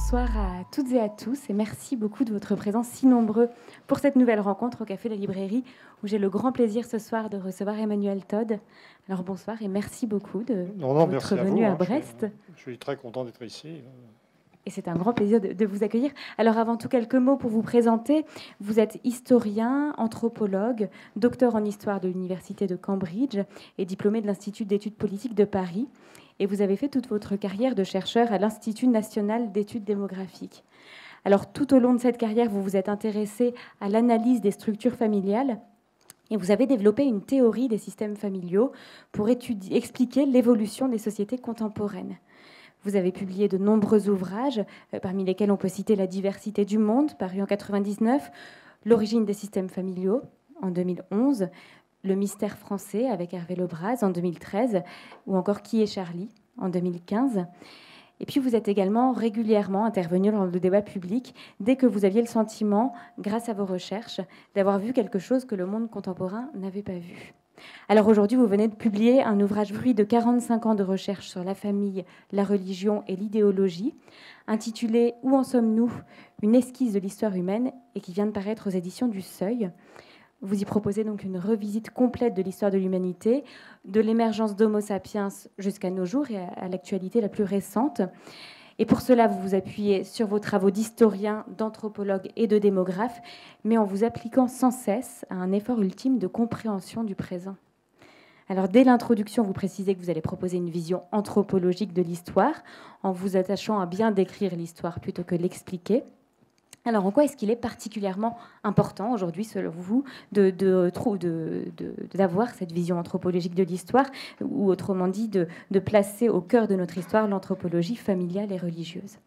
Bonsoir à toutes et à tous et merci beaucoup de votre présence si nombreux pour cette nouvelle rencontre au Café de la Librairie où j'ai le grand plaisir ce soir de recevoir Emmanuel Todd. Alors bonsoir et merci beaucoup de votre Merci à venue vous, à hein. Brest. Je suis très content d'être ici. Et c'est un grand plaisir de vous accueillir. Alors avant tout, quelques mots pour vous présenter. Vous êtes historien, anthropologue, docteur en histoire de l'Université de Cambridge et diplômé de l'Institut d'études politiques de Paris. Et vous avez fait toute votre carrière de chercheur à l'Institut national d'études démographiques. Alors tout au long de cette carrière, vous vous êtes intéressé à l'analyse des structures familiales et vous avez développé une théorie des systèmes familiaux pour expliquer l'évolution des sociétés contemporaines. Vous avez publié de nombreux ouvrages, parmi lesquels on peut citer La diversité du monde, paru en 1999, L'origine des systèmes familiaux, en 2011, Le mystère français, avec Hervé Lebras, en 2013, ou encore Qui est Charlie, en 2015. Et puis vous êtes également régulièrement intervenu dans le débat public dès que vous aviez le sentiment, grâce à vos recherches, d'avoir vu quelque chose que le monde contemporain n'avait pas vu. Alors aujourd'hui, vous venez de publier un ouvrage fruit de 45 ans de recherche sur la famille, la religion et l'idéologie, intitulé Où en sommes-nous ? Une esquisse de l'histoire humaine, et qui vient de paraître aux éditions du Seuil. Vous y proposez donc une revisite complète de l'histoire de l'humanité, de l'émergence d'Homo sapiens jusqu'à nos jours et à l'actualité la plus récente. Et pour cela, vous vous appuyez sur vos travaux d'historien, d'anthropologue et de démographe, mais en vous appliquant sans cesse à un effort ultime de compréhension du présent. Alors, dès l'introduction, vous précisez que vous allez proposer une vision anthropologique de l'histoire, en vous attachant à bien décrire l'histoire plutôt que l'expliquer. Alors, en quoi est-ce qu'il est particulièrement important aujourd'hui, selon vous, d'avoir cette vision anthropologique de l'histoire, ou autrement dit, de placer au cœur de notre histoire l'anthropologie familiale et religieuse?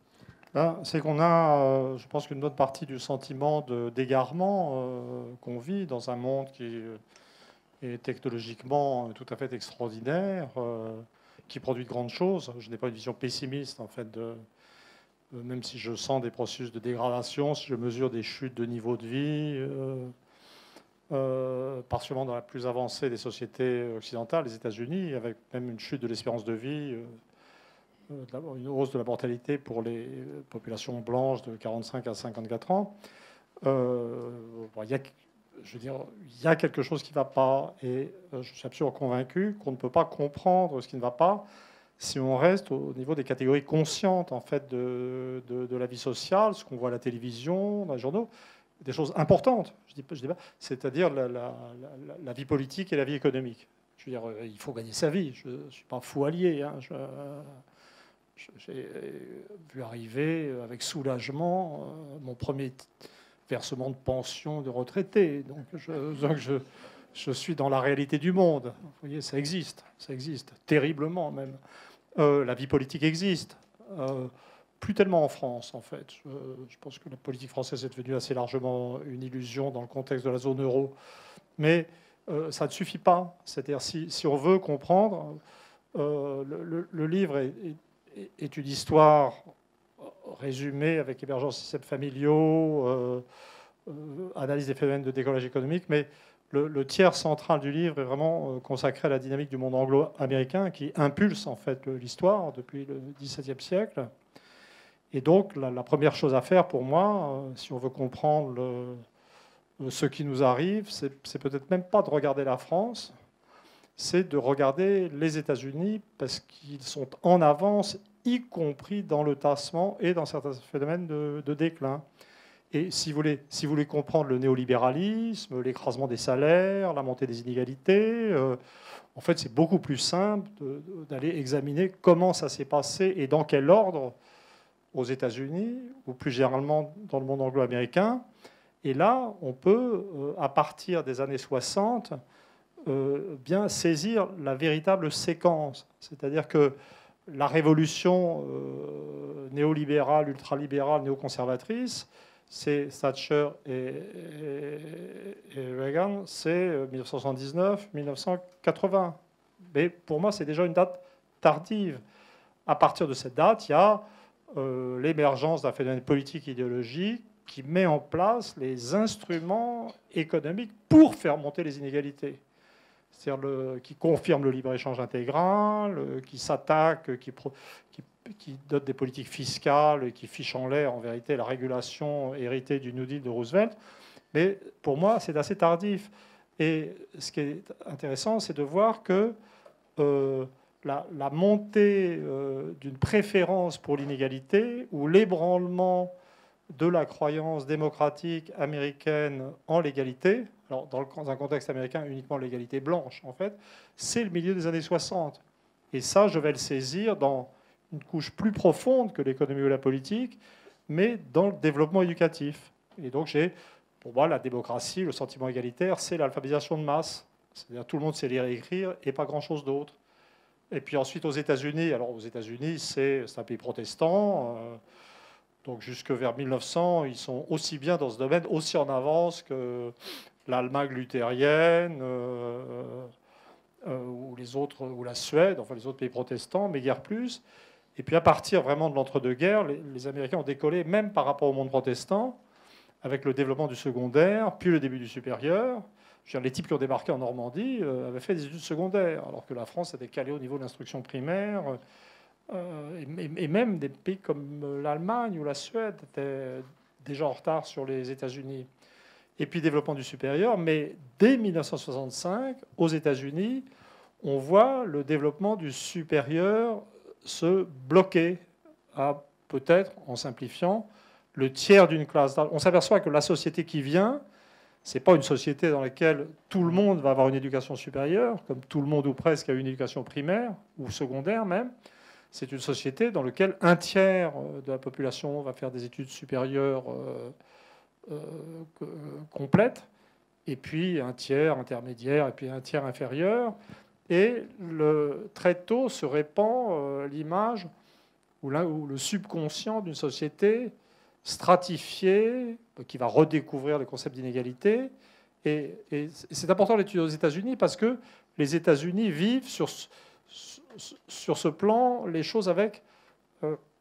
C'est qu'on a, je pense qu'une bonne partie du sentiment d'égarement qu'on vit dans un monde qui est technologiquement tout à fait extraordinaire, qui produit de grandes choses. Je n'ai pas une vision pessimiste, en fait, même si je sens des processus de dégradation, si je mesure des chutes de niveau de vie, particulièrement dans la plus avancée des sociétés occidentales, les États-Unis, avec même une chute de l'espérance de vie, une hausse de la mortalité pour les populations blanches de 45 à 54 ans. Il y a quelque chose qui ne va pas, et je suis absolument convaincu qu'on ne peut pas comprendre ce qui ne va pas si on reste au niveau des catégories conscientes en fait, de la vie sociale, ce qu'on voit à la télévision, dans les journaux, des choses importantes, je dis pas, c'est-à-dire la vie politique et la vie économique. Je veux dire, il faut gagner sa vie. Je ne suis pas fou allié. Hein. J'ai vu arriver avec soulagement mon premier versement de pension de retraité. Donc je suis dans la réalité du monde. Vous voyez, ça existe terriblement même. La vie politique existe. Plus tellement en France, en fait. Je pense que la politique française est devenue assez largement une illusion dans le contexte de la zone euro. Mais ça ne suffit pas. C'est-à-dire, si on veut comprendre, le livre est une histoire résumée avec émergence de systèmes familiaux, analyse des phénomènes de décollage économique, mais le tiers central du livre est vraiment consacré à la dynamique du monde anglo-américain qui impulse en fait l'histoire depuis le XVIIe siècle. Et donc la première chose à faire pour moi, si on veut comprendre ce qui nous arrive, c'est peut-être même pas de regarder la France, c'est de regarder les États-Unis parce qu'ils sont en avance, y compris dans le tassement et dans certains phénomènes de déclin. Et si vous voulez comprendre le néolibéralisme, l'écrasement des salaires, la montée des inégalités, en fait, c'est beaucoup plus simple d'aller examiner comment ça s'est passé et dans quel ordre aux États-Unis, ou plus généralement dans le monde anglo-américain. Et là, on peut, à partir des années 60, bien saisir la véritable séquence. C'est-à-dire que la révolution néolibérale, ultralibérale, néoconservatrice, c'est Thatcher et Reagan, c'est 1979-1980. Mais pour moi, c'est déjà une date tardive. À partir de cette date, il y a l'émergence d'un phénomène politique idéologique qui met en place les instruments économiques pour faire monter les inégalités. C'est-à-dire qui confirme le libre-échange intégral, qui s'attaque, qui dote des politiques fiscales et qui fiche en l'air, en vérité, la régulation héritée du New Deal de Roosevelt. Mais pour moi, c'est assez tardif. Et ce qui est intéressant, c'est de voir que la montée d'une préférence pour l'inégalité ou l'ébranlement de la croyance démocratique américaine en l'égalité, alors dans un contexte américain uniquement l'égalité blanche, en fait, c'est le milieu des années 60. Et ça, je vais le saisir dans une couche plus profonde que l'économie ou la politique, mais dans le développement éducatif. Et donc, pour moi, la démocratie, le sentiment égalitaire, c'est l'alphabétisation de masse. C'est-à-dire tout le monde sait lire et écrire et pas grand-chose d'autre. Et puis ensuite, aux États-Unis, alors aux États-Unis, c'est un pays protestant. Donc jusque vers 1900, ils sont aussi bien dans ce domaine, aussi en avance que l'Allemagne luthérienne ou les autres, ou la Suède, enfin les autres pays protestants, mais guère plus. Et puis à partir vraiment de l'entre-deux-guerres, les Américains ont décollé, même par rapport au monde protestant, avec le développement du secondaire, puis le début du supérieur. Je veux dire, les types qui ont débarqué en Normandie avaient fait des études secondaires, alors que la France était calée au niveau de l'instruction primaire. Et même des pays comme l'Allemagne ou la Suède étaient déjà en retard sur les États-Unis. Et puis développement du supérieur, mais dès 1965, aux États-Unis, on voit le développement du supérieur se bloquer à peut-être, en simplifiant, le tiers d'une classe d'âge. On s'aperçoit que la société qui vient, ce n'est pas une société dans laquelle tout le monde va avoir une éducation supérieure, comme tout le monde ou presque a une éducation primaire ou secondaire même. C'est une société dans laquelle un tiers de la population va faire des études supérieures complètes, et puis un tiers intermédiaire, et puis un tiers inférieur. Et très tôt se répand l'image ou le subconscient d'une société stratifiée, qui va redécouvrir le concept d'inégalité. Et c'est important d'étudier aux États-Unis parce que les États-Unis vivent sur ce plan les choses avec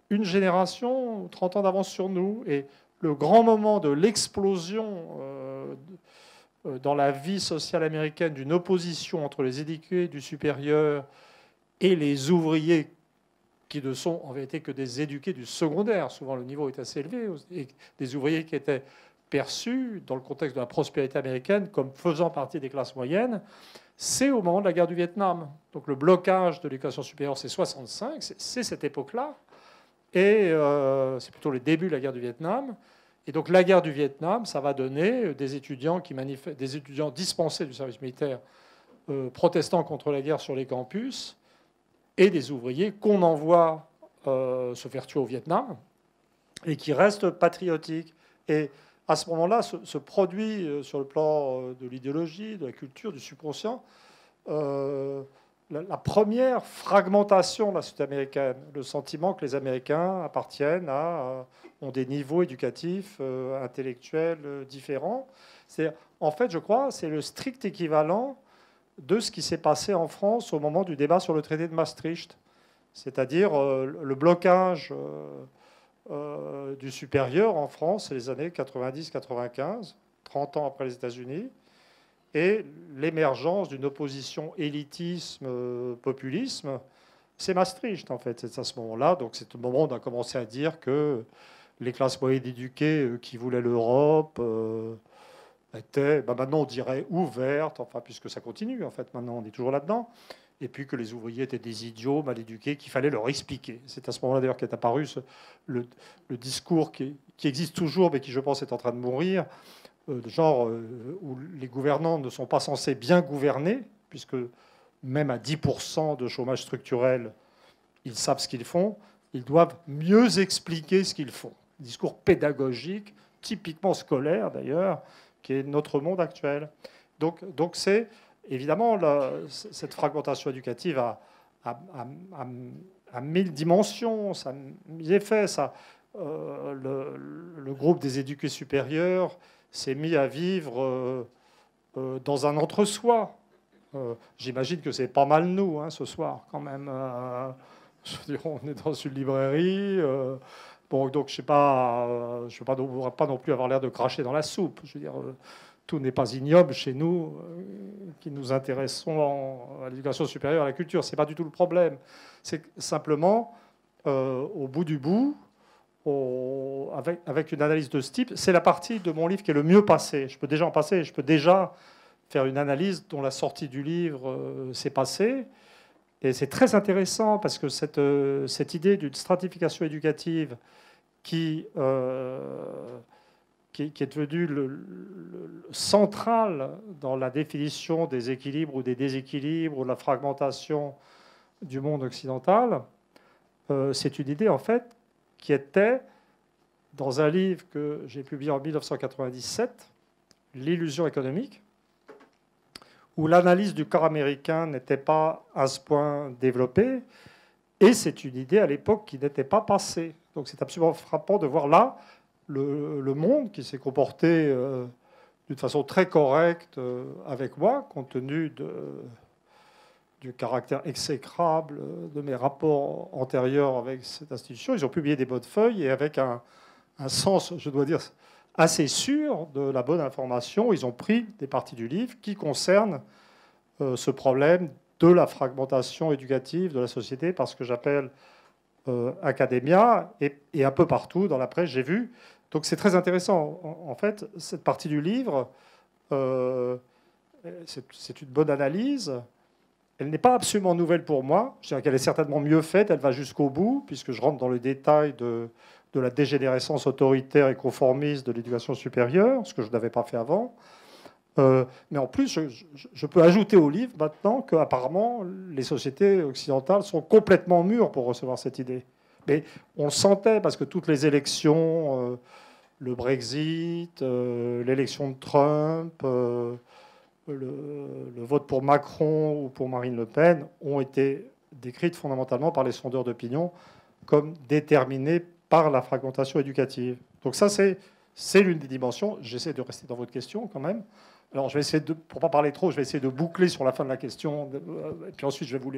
une génération, 30 ans d'avance sur nous. Et le grand moment de l'explosion dans la vie sociale américaine d'une opposition entre les éduqués du supérieur et les ouvriers qui ne sont en vérité que des éduqués du secondaire. Souvent, le niveau est assez élevé. Et des ouvriers qui étaient perçus, dans le contexte de la prospérité américaine, comme faisant partie des classes moyennes, c'est au moment de la guerre du Vietnam. Donc le blocage de l'éducation supérieure, c'est 65, c'est cette époque-là. Et c'est plutôt le début de la guerre du Vietnam. Et donc la guerre du Vietnam, ça va donner des étudiants dispensés du service militaire protestant contre la guerre sur les campus, et des ouvriers qu'on envoie se faire tuer au Vietnam et qui restent patriotiques. Et à ce moment-là, se produit sur le plan de l'idéologie, de la culture, du subconscient, la première fragmentation de la société américaine, le sentiment que les Américains appartiennent ont des niveaux éducatifs, intellectuels différents. En fait, je crois, c'est le strict équivalent de ce qui s'est passé en France au moment du débat sur le traité de Maastricht, c'est-à-dire le blocage du supérieur en France, c'est les années 90-95, 30 ans après les États-Unis, et l'émergence d'une opposition élitisme-populisme, c'est Maastricht, en fait. C'est à ce moment-là. Donc c'est le moment où on a commencé à dire que les classes moyennes éduquées qui voulaient l'Europe étaient, maintenant on dirait, ouvertes, enfin, puisque ça continue, en fait, maintenant on est toujours là-dedans, et puis que les ouvriers étaient des idiots, mal éduqués, qu'il fallait leur expliquer. C'est à ce moment-là, d'ailleurs, qu'est apparu le discours qui existe toujours, mais qui, je pense, est en train de mourir, genre où les gouvernants ne sont pas censés bien gouverner, puisque même à 10% de chômage structurel, ils savent ce qu'ils font, ils doivent mieux expliquer ce qu'ils font. Discours pédagogique, typiquement scolaire d'ailleurs, qui est notre monde actuel. Donc c'est évidemment cette fragmentation éducative a 1000 dimensions, ça a 1000 effets. Le groupe des éduqués supérieurs s'est mis à vivre dans un entre-soi. J'imagine que c'est pas mal nous, ce soir, quand même. Je veux dire, on est dans une librairie. Donc, je ne voudrais pas non plus avoir l'air de cracher dans la soupe. Je veux dire, tout n'est pas ignoble chez nous qui nous intéressons à l'éducation supérieure, à la culture. Ce n'est pas du tout le problème. C'est simplement au bout du bout, avec une analyse de ce type, c'est la partie de mon livre qui est le mieux passée. Je peux déjà en passer, je peux déjà faire une analyse dont la sortie du livre s'est passée. Et c'est très intéressant parce que cette idée d'une stratification éducative qui est devenue centrale dans la définition des équilibres ou des déséquilibres ou de la fragmentation du monde occidental, c'est une idée en fait qui était dans un livre que j'ai publié en 1997, L'illusion économique, où l'analyse du corps américain n'était pas à ce point développée, et c'est une idée à l'époque qui n'était pas passée. Donc c'est absolument frappant de voir là le monde qui s'est comporté d'une façon très correcte avec moi, compte tenu du caractère exécrable de mes rapports antérieurs avec cette institution. Ils ont publié des bonnes feuilles et avec un sens, je dois dire, assez sûr de la bonne information. Ils ont pris des parties du livre qui concernent ce problème de la fragmentation éducative de la société, parce que j'appelle académia, et un peu partout dans la presse, j'ai vu. Donc c'est très intéressant. En fait, cette partie du livre, c'est une bonne analyse. Elle n'est pas absolument nouvelle pour moi. Je dirais qu'elle est certainement mieux faite. Elle va jusqu'au bout, puisque je rentre dans le détail de la dégénérescence autoritaire et conformiste de l'éducation supérieure, ce que je n'avais pas fait avant. Mais en plus, je peux ajouter au livre maintenant qu'apparemment, les sociétés occidentales sont complètement mûres pour recevoir cette idée. Mais on le sentait, parce que toutes les élections, le Brexit, l'élection de Trump, le vote pour Macron ou pour Marine Le Pen ont été décrites fondamentalement par les sondeurs d'opinion comme déterminées par la fragmentation éducative. Donc ça, c'est l'une des dimensions. J'essaie de rester dans votre question quand même. Alors je vais essayer pour ne pas parler trop, je vais essayer de boucler sur la fin de la question, et puis ensuite je vais vous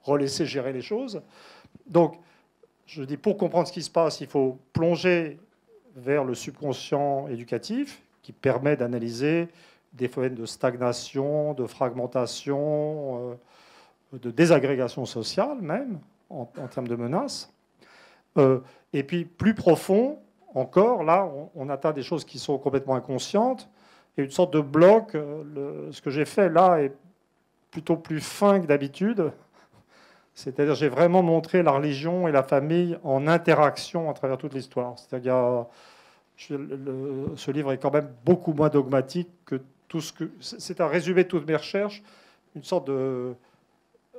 relaisser gérer les choses. Donc, je dis, pour comprendre ce qui se passe, il faut plonger vers le subconscient éducatif, qui permet d'analyser des phénomènes de stagnation, de fragmentation, de désagrégation sociale même, en termes de menaces. Et puis, plus profond encore, là, on atteint des choses qui sont complètement inconscientes, et une sorte de bloc. Ce que j'ai fait là est plutôt plus fin que d'habitude. C'est-à-dire, j'ai vraiment montré la religion et la famille en interaction à travers toute l'histoire. C'est-à-dire, ce livre est quand même beaucoup moins dogmatique que tout ce que... C'est un résumé de toutes mes recherches, une sorte de...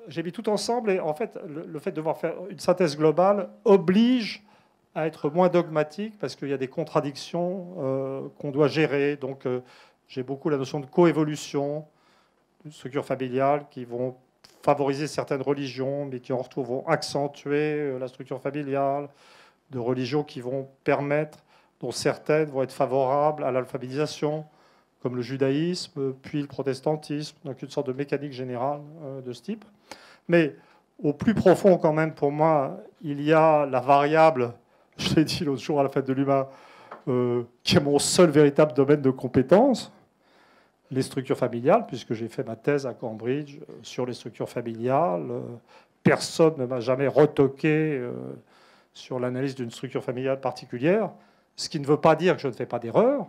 J'ai mis tout ensemble, et en fait, le fait de devoir faire une synthèse globale oblige à être moins dogmatique, parce qu'il y a des contradictions qu'on doit gérer. Donc, j'ai beaucoup la notion de coévolution, de structures familiales qui vont favoriser certaines religions, mais qui en retour vont accentuer la structure familiale, de religions qui vont permettre, dont certaines vont être favorables à l'alphabétisation, comme le judaïsme, puis le protestantisme, donc une sorte de mécanique générale de ce type. Mais au plus profond, quand même, pour moi, il y a la variable, je l'ai dit l'autre jour à la fête de l'humain, qui est mon seul véritable domaine de compétence, les structures familiales, puisque j'ai fait ma thèse à Cambridge sur les structures familiales. Personne ne m'a jamais retoqué sur l'analyse d'une structure familiale particulière, ce qui ne veut pas dire que je ne fais pas d'erreurs,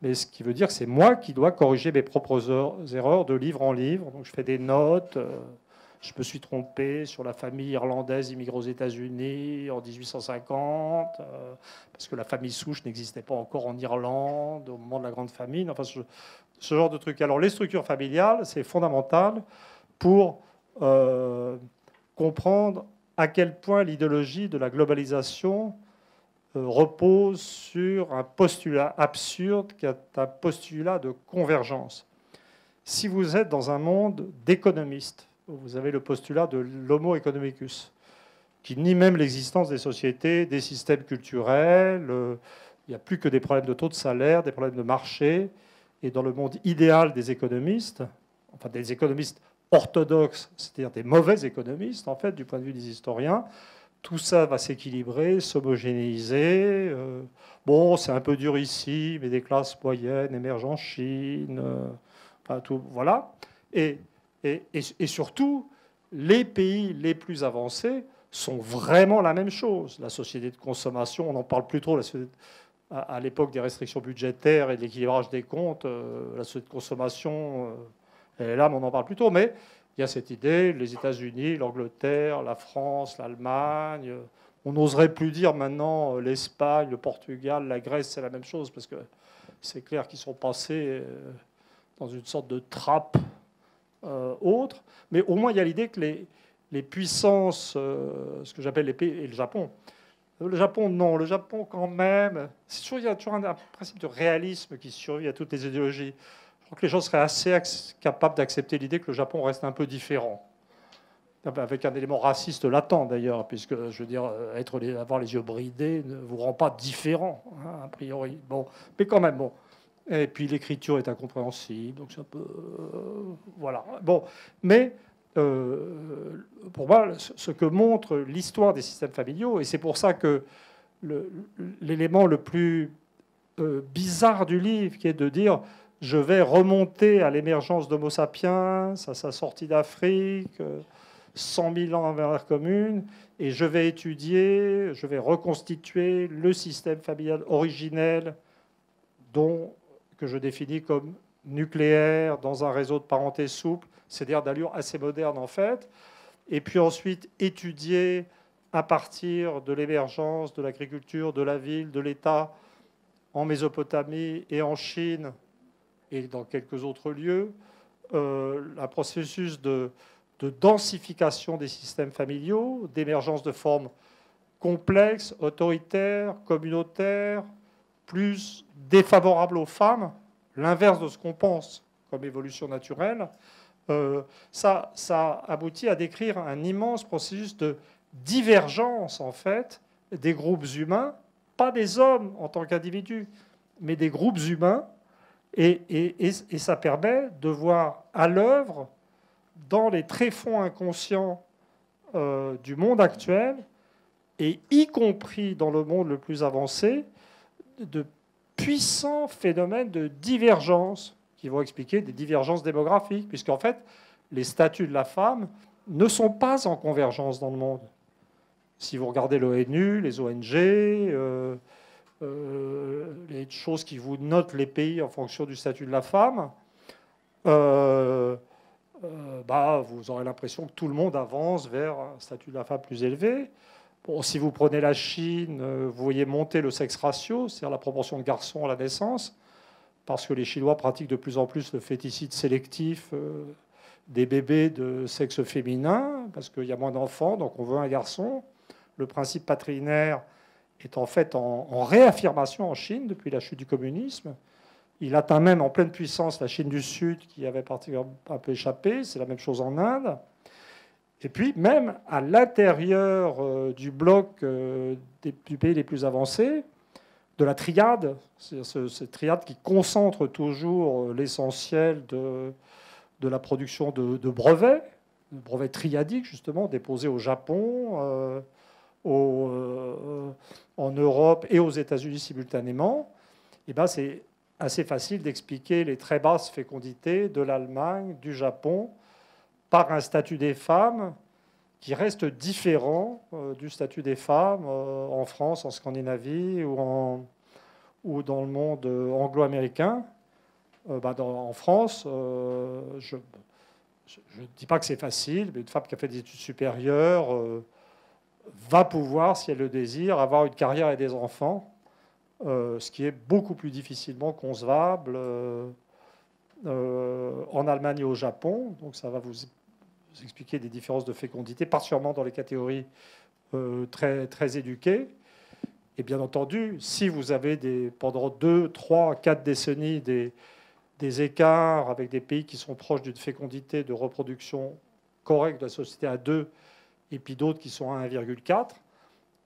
mais ce qui veut dire que c'est moi qui dois corriger mes propres erreurs de livre en livre. Donc je fais des notes. Je me suis trompé sur la famille irlandaise immigrée aux États-Unis en 1850, parce que la famille souche n'existait pas encore en Irlande au moment de la Grande Famine. Enfin, ce genre de trucs. Alors, les structures familiales, c'est fondamental pour comprendre à quel point l'idéologie de la globalisation repose sur un postulat absurde qui est un postulat de convergence. Si vous êtes dans un monde d'économistes, vous avez le postulat de l'homo economicus, qui nie même l'existence des sociétés, des systèmes culturels. Il n'y a plus que des problèmes de taux de salaire, des problèmes de marché. Et dans le monde idéal des économistes, enfin des économistes orthodoxes, c'est-à-dire des mauvais économistes, en fait, du point de vue des historiens, tout ça va s'équilibrer, s'homogénéiser. Bon, c'est un peu dur ici, mais des classes moyennes émergent en Chine. Enfin, tout, voilà. Et surtout, les pays les plus avancés sont vraiment la même chose. La société de consommation, on n'en parle plus trop. À l'époque des restrictions budgétaires et de l'équilibrage des comptes, la société de consommation, elle est là, mais on n'en parle plus trop. Mais il y a cette idée, les États-Unis, l'Angleterre, la France, l'Allemagne. On n'oserait plus dire maintenant l'Espagne, le Portugal, la Grèce, c'est la même chose, parce que c'est clair qu'ils sont passés dans une sorte de trappe autre. Mais au moins, il y a l'idée que les puissances, ce que j'appelle les pays, et le Japon, non, le Japon quand même, il y a toujours un principe de réalisme qui survit à toutes les idéologies. Je crois que les gens seraient assez capables d'accepter l'idée que le Japon reste un peu différent, avec un élément raciste latent d'ailleurs, puisque je veux dire, avoir les yeux bridés ne vous rend pas différent, hein, a priori. Bon, mais quand même, bon. Et puis l'écriture est incompréhensible, donc c'est un peu, voilà. Bon, mais pour moi, ce que montre l'histoire des systèmes familiaux, et c'est pour ça que l'élément le plus bizarre du livre, qui est de dire je vais remonter à l'émergence d'Homo sapiens, à sa sortie d'Afrique, 100 000 ans avant l'ère commune, et je vais étudier, je vais reconstituer le système familial originel que je définis comme nucléaire dans un réseau de parenté souple, c'est-à-dire d'allure assez moderne en fait, et puis ensuite étudier à partir de l'émergence de l'agriculture, de la ville, de l'État en Mésopotamie et en Chine et dans quelques autres lieux, un processus de densification des systèmes familiaux, d'émergence de formes complexes, autoritaires, communautaires, plus défavorables aux femmes, l'inverse de ce qu'on pense comme évolution naturelle, ça aboutit à décrire un immense processus de divergence, en fait, des groupes humains, pas des hommes en tant qu'individus, mais des groupes humains, et ça permet de voir à l'œuvre, dans les tréfonds inconscients du monde actuel, et y compris dans le monde le plus avancé, de puissants phénomènes de divergence qui vont expliquer des divergences démographiques, puisqu'en fait, les statuts de la femme ne sont pas en convergence dans le monde. Si vous regardez l'ONU, les ONG, les choses qui vous notent les pays en fonction du statut de la femme, vous aurez l'impression que tout le monde avance vers un statut de la femme plus élevé. Bon, si vous prenez la Chine, vous voyez monter le sexe ratio, c'est-à-dire la proportion de garçons à la naissance, parce que les Chinois pratiquent de plus en plus le féticide sélectif des bébés de sexe féminin, parce qu'il y a moins d'enfants, donc on veut un garçon. Le principe patrinaire est en fait en réaffirmation en Chine depuis la chute du communisme. Il atteint même en pleine puissance la Chine du Sud, qui avait particulièrement un peu échappé. C'est la même chose en Inde. Et puis, même à l'intérieur du bloc du pays les plus avancés, de la triade, cette triade qui concentre toujours l'essentiel de la production de brevets triadiques, justement, déposés au Japon, en Europe et aux États-Unis simultanément, et ben c'est assez facile d'expliquer les très basses fécondités de l'Allemagne, du Japon, par un statut des femmes qui reste différent du statut des femmes en France, en Scandinavie ou dans le monde anglo-américain. En France, je ne dis pas que c'est facile, mais une femme qui a fait des études supérieures va pouvoir, si elle le désire, avoir une carrière et des enfants, ce qui est beaucoup plus difficilement concevable en Allemagne et au Japon. Donc ça va vous expliquer des différences de fécondité, particulièrement dans les catégories très, très éduquées. Et bien entendu, si vous avez pendant 2, 3, 4 décennies des écarts avec des pays qui sont proches d'une fécondité de reproduction correcte de la société à 2, et puis d'autres qui sont à 1,4,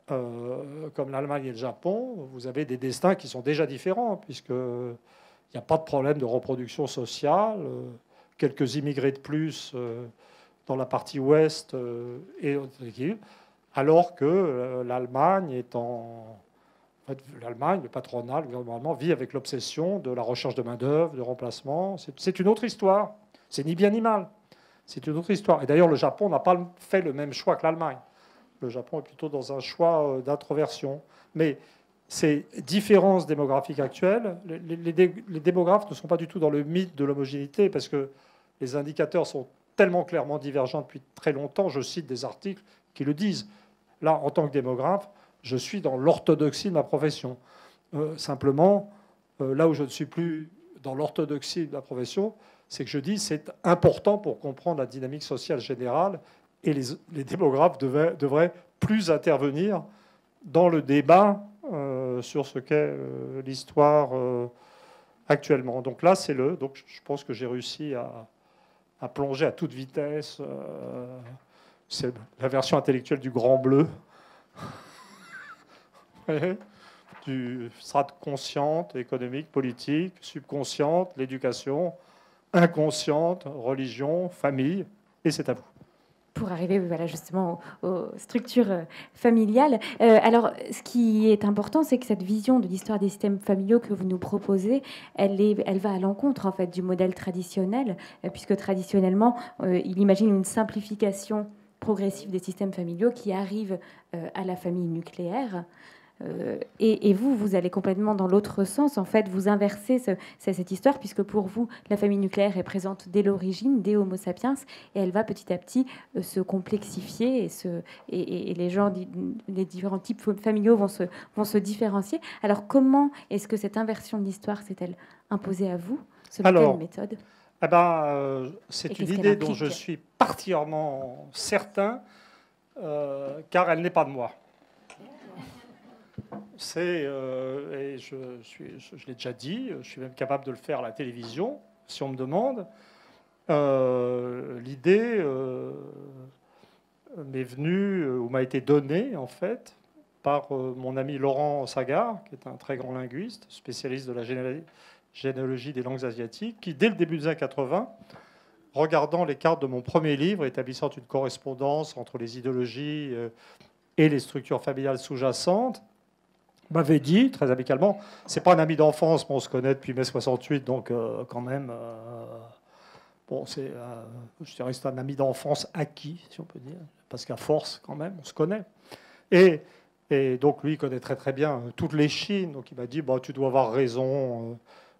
comme l'Allemagne et le Japon, vous avez des destins qui sont déjà différents, puisqu'il n'y a pas de problème de reproduction sociale, quelques immigrés de plus dans la partie ouest et alors que l'Allemagne est l'Allemagne, le patronat, le gouvernement, vit avec l'obsession de la recherche de main-d'œuvre, de remplacement. C'est une autre histoire. C'est ni bien ni mal. C'est une autre histoire. Et d'ailleurs, le Japon n'a pas fait le même choix que l'Allemagne. le Japon est plutôt dans un choix d'introversion. Mais ces différences démographiques actuelles, les démographes ne sont pas du tout dans le mythe de l'homogénéité, parce que les indicateurs sont tellement clairement divergents depuis très longtemps. Je cite des articles qui le disent. Là, en tant que démographe, je suis dans l'orthodoxie de ma profession. Simplement, là où je ne suis plus dans l'orthodoxie de la profession, c'est que je dis c'est important pour comprendre la dynamique sociale générale, et les démographes devraient plus intervenir dans le débat sur ce qu'est l'histoire actuellement. Donc là, donc je pense que j'ai réussi à plonger à toute vitesse. C'est la version intellectuelle du Grand Bleu. Du strate consciente, économique, politique, subconsciente, l'éducation, inconsciente, religion, famille, et c'est à vous. Pour arriver voilà, justement aux structures familiales. Alors, ce qui est important, c'est que cette vision de l'histoire des systèmes familiaux que vous nous proposez, elle va à l'encontre en fait, du modèle traditionnel, puisque traditionnellement, il imagine une simplification progressive des systèmes familiaux qui arrive à la famille nucléaire. Et vous allez complètement dans l'autre sens. En fait, vous inversez cette histoire, puisque pour vous, la famille nucléaire est présente dès l'origine, dès Homo sapiens, et elle va petit à petit se complexifier, et les différents types familiaux vont se différencier. Alors, comment est-ce que cette inversion de l'histoire s'est-elle imposée à vous? Selon quelle méthode? C'est une idée dont je suis particulièrement certain, car elle n'est pas de moi. Et je l'ai déjà dit, je suis même capable de le faire à la télévision, si on me demande. L'idée m'est venue, ou m'a été donnée, en fait, par mon ami Laurent Sagard, qui est un très grand linguiste, spécialiste de la généalogie des langues asiatiques, qui, dès le début des années 80, regardant les cartes de mon premier livre, établissant une correspondance entre les idéologies et les structures familiales sous-jacentes, m'avait dit, très amicalement, c'est pas un ami d'enfance, mais on se connaît depuis mai 68, donc quand même, je dirais c'est un ami d'enfance acquis, si on peut dire, parce qu'à force, quand même, on se connaît. Et donc, lui, il connaît très très bien toutes les Chines, donc il m'a dit, tu dois avoir raison,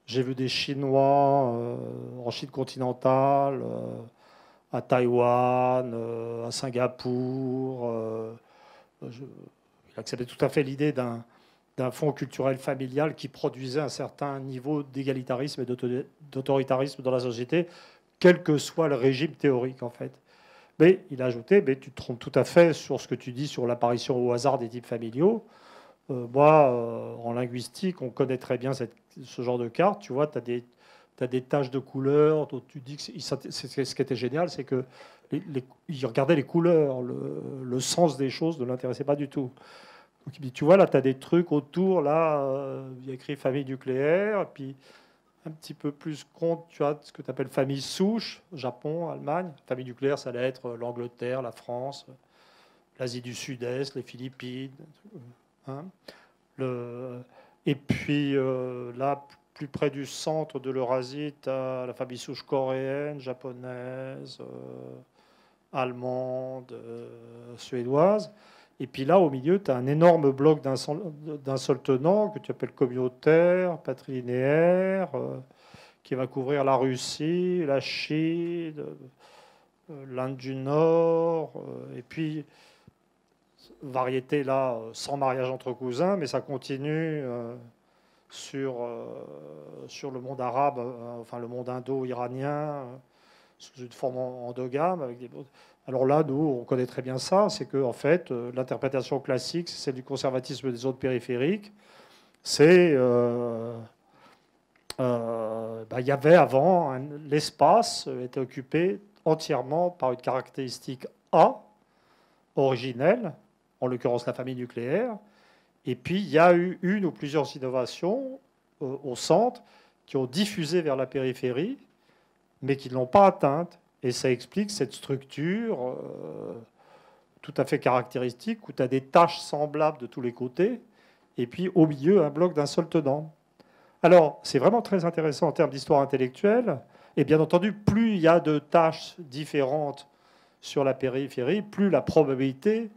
j'ai vu des Chinois en Chine continentale, à Taïwan, à Singapour. Il acceptait tout à fait l'idée d'un fonds culturel familial qui produisait un certain niveau d'égalitarisme et d'autoritarisme dans la société, quel que soit le régime théorique, en fait. Mais il a ajouté, mais tu te trompes tout à fait sur ce que tu dis sur l'apparition au hasard des types familiaux. En linguistique, on connaît très bien ce genre de carte. Tu vois, tu as des taches de couleurs. Tu dis que ce qui était génial, c'est que il regardait les couleurs, le sens des choses ne l'intéressait pas du tout. Donc il dit, tu vois, là, tu as des trucs autour, là, il y a écrit famille nucléaire, et puis un petit peu plus compte, tu as ce que tu appelles famille souche, Japon, Allemagne. Famille nucléaire, ça allait être l'Angleterre, la France, l'Asie du Sud-Est, les Philippines. Hein. Et puis là, plus près du centre de l'Eurasie, tu as la famille souche coréenne, japonaise, allemande, suédoise. Et puis là, au milieu, tu as un énorme bloc d'un seul tenant que tu appelles communautaire, patrilinéaire, qui va couvrir la Russie, la Chine, l'Inde du Nord, et puis variété là, sans mariage entre cousins, mais ça continue sur le monde arabe, enfin le monde indo-iranien, sous une forme endogame, avec des... Alors là, nous, on connaît très bien ça, c'est que en fait, l'interprétation classique, c'est celle du conservatisme des zones périphériques. C'est, il y avait avant, l'espace était occupé entièrement par une caractéristique A, originelle, en l'occurrence la famille nucléaire. Et puis, il y a eu une ou plusieurs innovations au centre qui ont diffusé vers la périphérie, mais qui ne l'ont pas atteinte. Et ça explique cette structure tout à fait caractéristique où tu as des taches semblables de tous les côtés et puis au milieu un bloc d'un seul tenant. Alors, c'est vraiment très intéressant en termes d'histoire intellectuelle. Et bien entendu, plus il y a de taches différentes sur la périphérie, plus la probabilité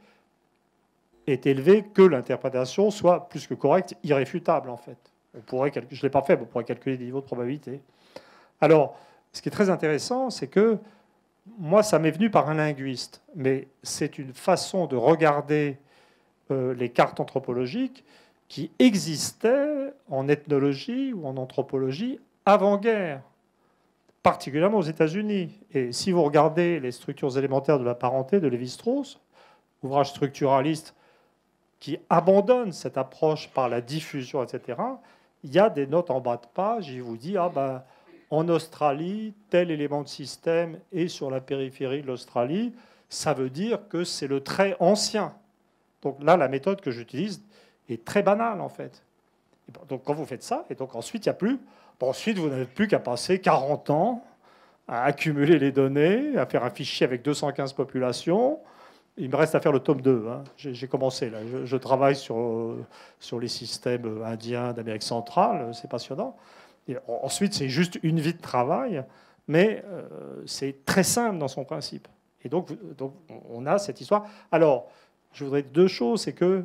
est élevé que l'interprétation soit plus que correcte, irréfutable en fait. Je ne l'ai pas fait, mais on pourrait calculer des niveaux de probabilité. Alors, ce qui est très intéressant, c'est que moi, ça m'est venu par un linguiste, mais c'est une façon de regarder les cartes anthropologiques qui existaient en ethnologie ou en anthropologie avant-guerre, particulièrement aux États-Unis. Et si vous regardez les structures élémentaires de la parenté de Lévi-Strauss, ouvrage structuraliste qui abandonne cette approche par la diffusion, etc., il y a des notes en bas de page, il vous dit, en Australie, tel élément de système est sur la périphérie de l'Australie, ça veut dire que c'est le très ancien. Donc là, la méthode que j'utilise est très banale, en fait. Donc quand vous faites ça, et donc ensuite, il n'y a plus... Bon, ensuite, vous n'avez plus qu'à passer 40 ans à accumuler les données, à faire un fichier avec 215 populations. Il me reste à faire le tome 2. Hein. J'ai commencé, là. Je travaille sur les systèmes indiens d'Amérique centrale. C'est passionnant. Et ensuite, c'est juste une vie de travail, mais c'est très simple dans son principe. Et donc, on a cette histoire. Alors, je voudrais deux choses. C'est que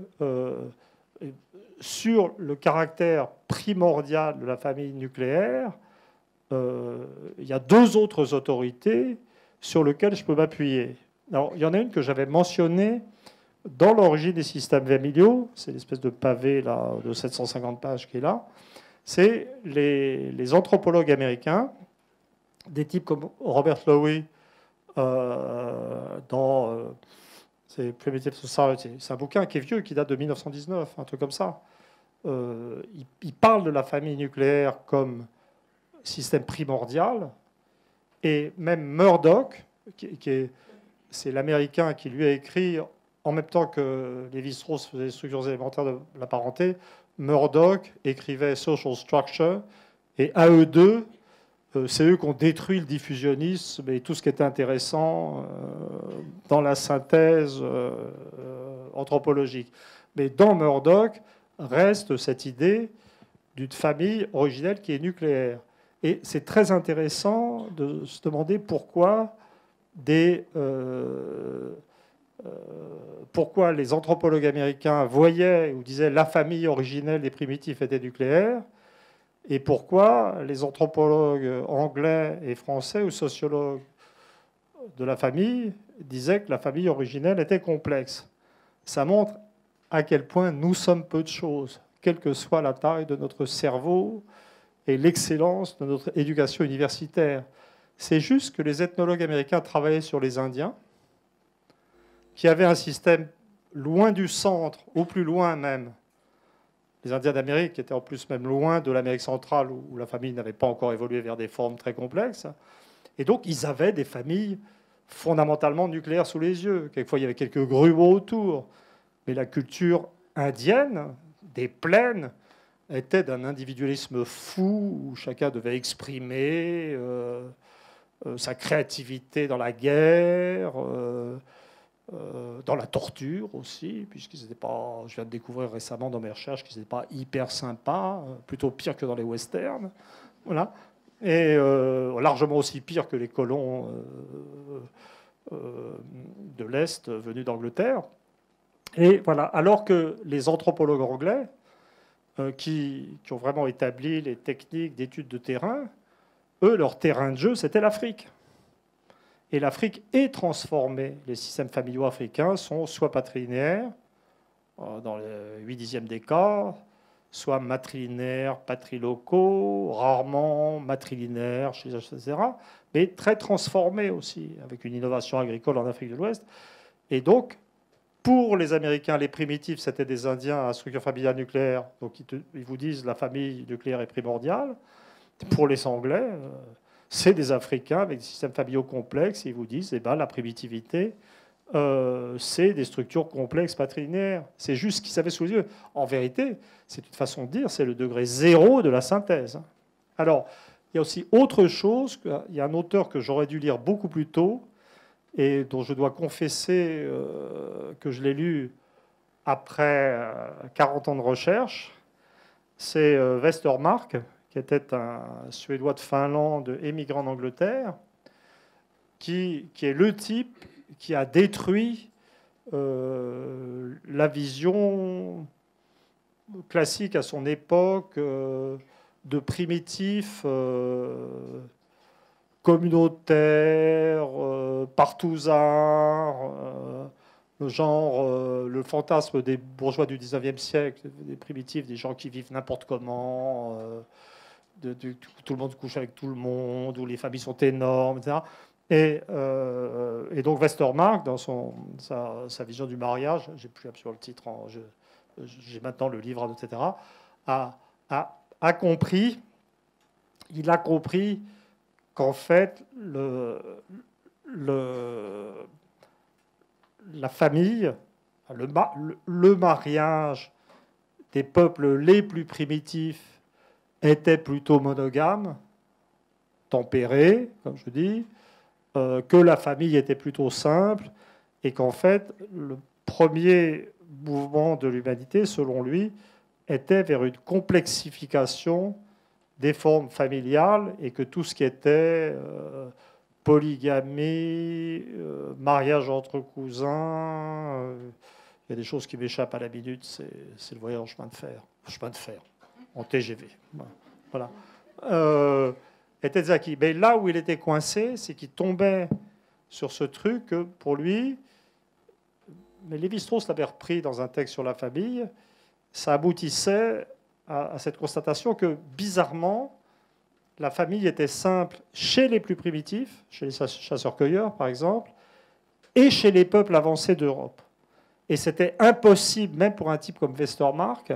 sur le caractère primordial de la famille nucléaire, il y a deux autres autorités sur lesquelles je peux m'appuyer. Alors, il y en a une que j'avais mentionnée dans l'origine des systèmes familiaux, c'est l'espèce de pavé là, de 750 pages qui est là, c'est les anthropologues américains, des types comme Robert Lowy dans Primitive Society. C'est un bouquin qui est vieux, qui date de 1919, un truc comme ça. Il parle de la famille nucléaire comme système primordial, et même Murdoch, c'est l'Américain qui lui a écrit, en même temps que Lévi-Strauss faisait les structures élémentaires de la parenté, Murdoch écrivait Social Structure, et à eux deux, c'est eux qui ont détruit le diffusionnisme et tout ce qui était intéressant dans la synthèse anthropologique. Mais dans Murdoch reste cette idée d'une famille originelle qui est nucléaire. Et c'est très intéressant de se demander pourquoi pourquoi les anthropologues américains voyaient ou disaient la famille originelle des primitifs était nucléaire, et pourquoi les anthropologues anglais et français ou sociologues de la famille disaient que la famille originelle était complexe. Ça montre à quel point nous sommes peu de choses, quelle que soit la taille de notre cerveau et l'excellence de notre éducation universitaire. C'est juste que les ethnologues américains travaillaient sur les Indiens, qui avaient un système loin du centre, au plus loin même. Les Indiens d'Amérique étaient en plus même loin de l'Amérique centrale, où la famille n'avait pas encore évolué vers des formes très complexes. Et donc, ils avaient des familles fondamentalement nucléaires sous les yeux. Quelquefois, il y avait quelques grumeaux autour. Mais la culture indienne, des plaines, était d'un individualisme fou, où chacun devait exprimer sa créativité dans la guerre, dans la torture aussi, puisqu'ils n'étaient pas, je viens de découvrir récemment dans mes recherches qu'ils n'étaient pas hyper sympas, plutôt pire que dans les westerns, voilà, et largement aussi pire que les colons de l'Est venus d'Angleterre. Et voilà, alors que les anthropologues anglais, qui ont vraiment établi les techniques d'études de terrain, eux, leur terrain de jeu, c'était l'Afrique. Et l'Afrique est transformée. Les systèmes familiaux africains sont soit patrilinéaires, dans les 8/10 des cas, soit matrilinéaires, patrilocaux, rarement matrilinéaires, etc., mais très transformés aussi, avec une innovation agricole en Afrique de l'Ouest. Et donc, pour les Américains, les primitifs, c'était des Indiens à structure familiale nucléaire. Donc, ils vous disent la famille nucléaire est primordiale. Pour les Anglais, c'est des Africains avec des systèmes familiaux complexes. Et ils vous disent la primitivité, c'est des structures complexes patrilinéaires. C'est juste ce qu'ils avaient sous les yeux. En vérité, c'est une façon de dire, c'est le degré zéro de la synthèse. Alors, il y a aussi autre chose. Il y a un auteur que j'aurais dû lire beaucoup plus tôt, et dont je dois confesser que je l'ai lu après 40 ans de recherche, c'est Westermarck, qui était un Suédois de Finlande, émigrant d'Angleterre, qui est le type qui a détruit la vision classique à son époque de primitifs communautaires, partouzards, le fantasme des bourgeois du 19e siècle, des primitifs, des gens qui vivent n'importe comment, tout le monde couche avec tout le monde, où les familles sont énormes, etc. Et donc Westermarck, dans sa vision du mariage, j'ai plus absolument le titre, j'ai maintenant le livre, etc., a compris, il a compris qu'en fait, la famille, le mariage des peuples les plus primitifs était plutôt monogame, tempéré, comme je dis, que la famille était plutôt simple, et qu'en fait, le premier mouvement de l'humanité, selon lui, était vers une complexification des formes familiales, et que tout ce qui était polygamie, mariage entre cousins, il y a des choses qui m'échappent à la minute, c'est le voyage en chemin de fer, en TGV. Voilà. Était acquis. Mais là où il était coincé, c'est qu'il tombait sur ce truc que, pour lui, mais Lévi-Strauss l'avait repris dans un texte sur la famille, ça aboutissait à cette constatation que, bizarrement, la famille était simple chez les plus primitifs, chez les chasseurs-cueilleurs, par exemple, et chez les peuples avancés d'Europe. Et c'était impossible, même pour un type comme Westermarck,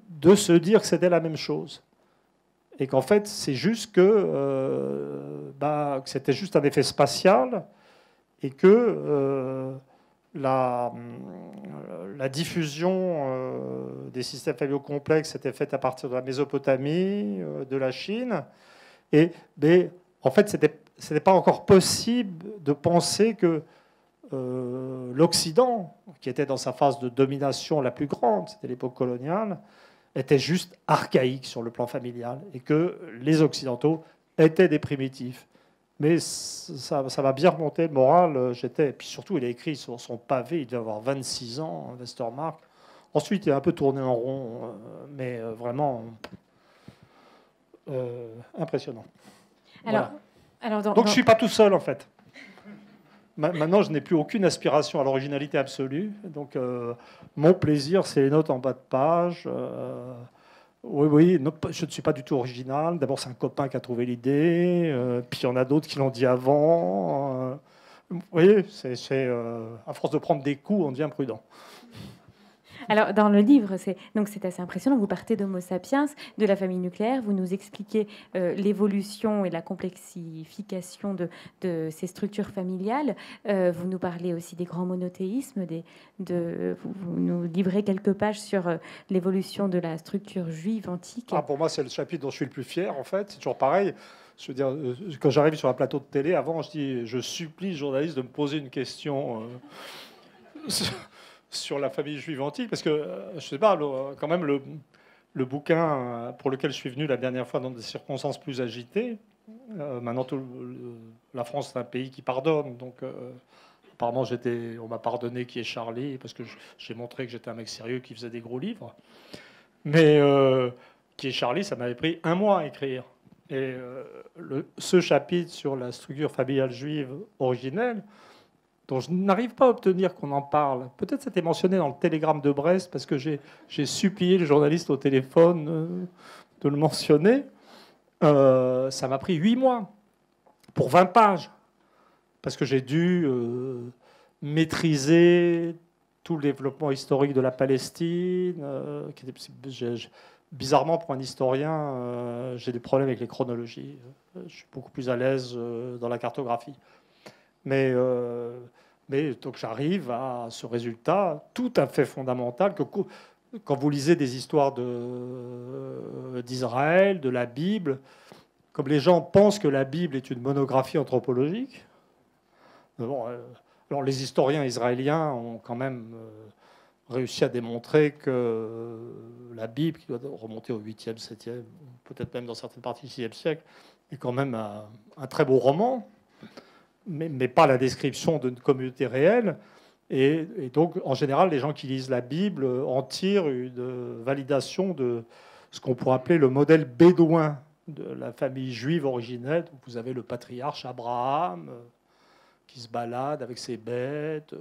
de se dire que c'était la même chose. Et qu'en fait, c'est juste que c'était juste un effet spatial, et que la diffusion des systèmes familiaux complexes était faite à partir de la Mésopotamie, de la Chine. Mais en fait, ce n'était pas encore possible de penser que l'Occident, qui était dans sa phase de domination la plus grande, c'était l'époque coloniale, était juste archaïque sur le plan familial, et que les Occidentaux étaient des primitifs. Mais ça va bien remonter le moral. Et puis surtout, il a écrit sur son pavé, il devait avoir 26 ans, Westermarck. Ensuite, il a un peu tourné en rond, mais vraiment impressionnant. Alors, voilà. Donc je ne suis pas tout seul, en fait. Maintenant, je n'ai plus aucune aspiration à l'originalité absolue. Donc mon plaisir, c'est les notes en bas de page. Oui, je ne suis pas du tout original. D'abord, c'est un copain qui a trouvé l'idée, puis il y en a d'autres qui l'ont dit avant. Vous voyez, à force de prendre des coups, on devient prudent. Alors, dans le livre, c'est assez impressionnant. Vous partez d'Homo sapiens, de la famille nucléaire. Vous nous expliquez l'évolution et la complexification de ces structures familiales. Vous nous parlez aussi des grands monothéismes. Vous nous livrez quelques pages sur l'évolution de la structure juive antique. Pour moi, c'est le chapitre dont je suis le plus fier, en fait. C'est toujours pareil. Je veux dire, quand j'arrive sur un plateau de télé, avant, je supplie le journaliste de me poser une question sur la famille juive antique, parce que, je sais pas, quand même, le bouquin pour lequel je suis venu la dernière fois dans des circonstances plus agitées, maintenant, la France, c'est un pays qui pardonne, donc apparemment, on m'a pardonné qui est Charlie, parce que j'ai montré que j'étais un mec sérieux qui faisait des gros livres. Mais qui est Charlie, ça m'avait pris 1 mois à écrire. Et ce chapitre sur la structure familiale juive originelle, dont je n'arrive pas à obtenir qu'on en parle. Peut-être c'était mentionné dans le télégramme de Brest, parce que j'ai supplié le journaliste au téléphone de le mentionner. Ça m'a pris 8 mois pour 20 pages, parce que j'ai dû maîtriser tout le développement historique de la Palestine. Bizarrement, pour un historien, j'ai des problèmes avec les chronologies. Je suis beaucoup plus à l'aise dans la cartographie. Mais donc j'arrive à ce résultat tout à fait fondamental que quand vous lisez des histoires d'Israël, de la Bible, comme les gens pensent que la Bible est une monographie anthropologique, alors les historiens israéliens ont quand même réussi à démontrer que la Bible, qui doit remonter au 8e, 7e, peut-être même dans certaines parties du 6e siècle, est quand même un très beau roman, mais pas la description d'une communauté réelle. Et donc, en général, les gens qui lisent la Bible en tirent une validation de ce qu'on pourrait appeler le modèle bédouin de la famille juive originelle. Donc, vous avez le patriarche Abraham qui se balade avec ses bêtes,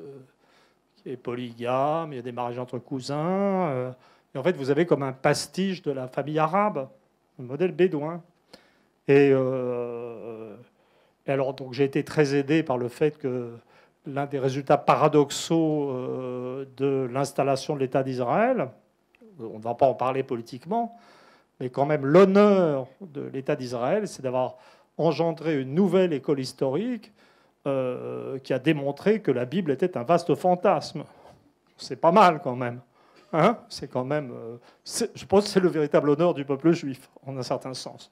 qui est polygame, il y a des mariages entre cousins. Et en fait, vous avez comme un pastiche de la famille arabe, le modèle bédouin. Et alors, donc, j'ai été très aidé par le fait que l'un des résultats paradoxaux de l'installation de l'État d'Israël, on ne va pas en parler politiquement, mais quand même l'honneur de l'État d'Israël, c'est d'avoir engendré une nouvelle école historique qui a démontré que la Bible était un vaste fantasme. C'est pas mal quand même. Hein, c'est quand même, je pense que c'est le véritable honneur du peuple juif, en un certain sens.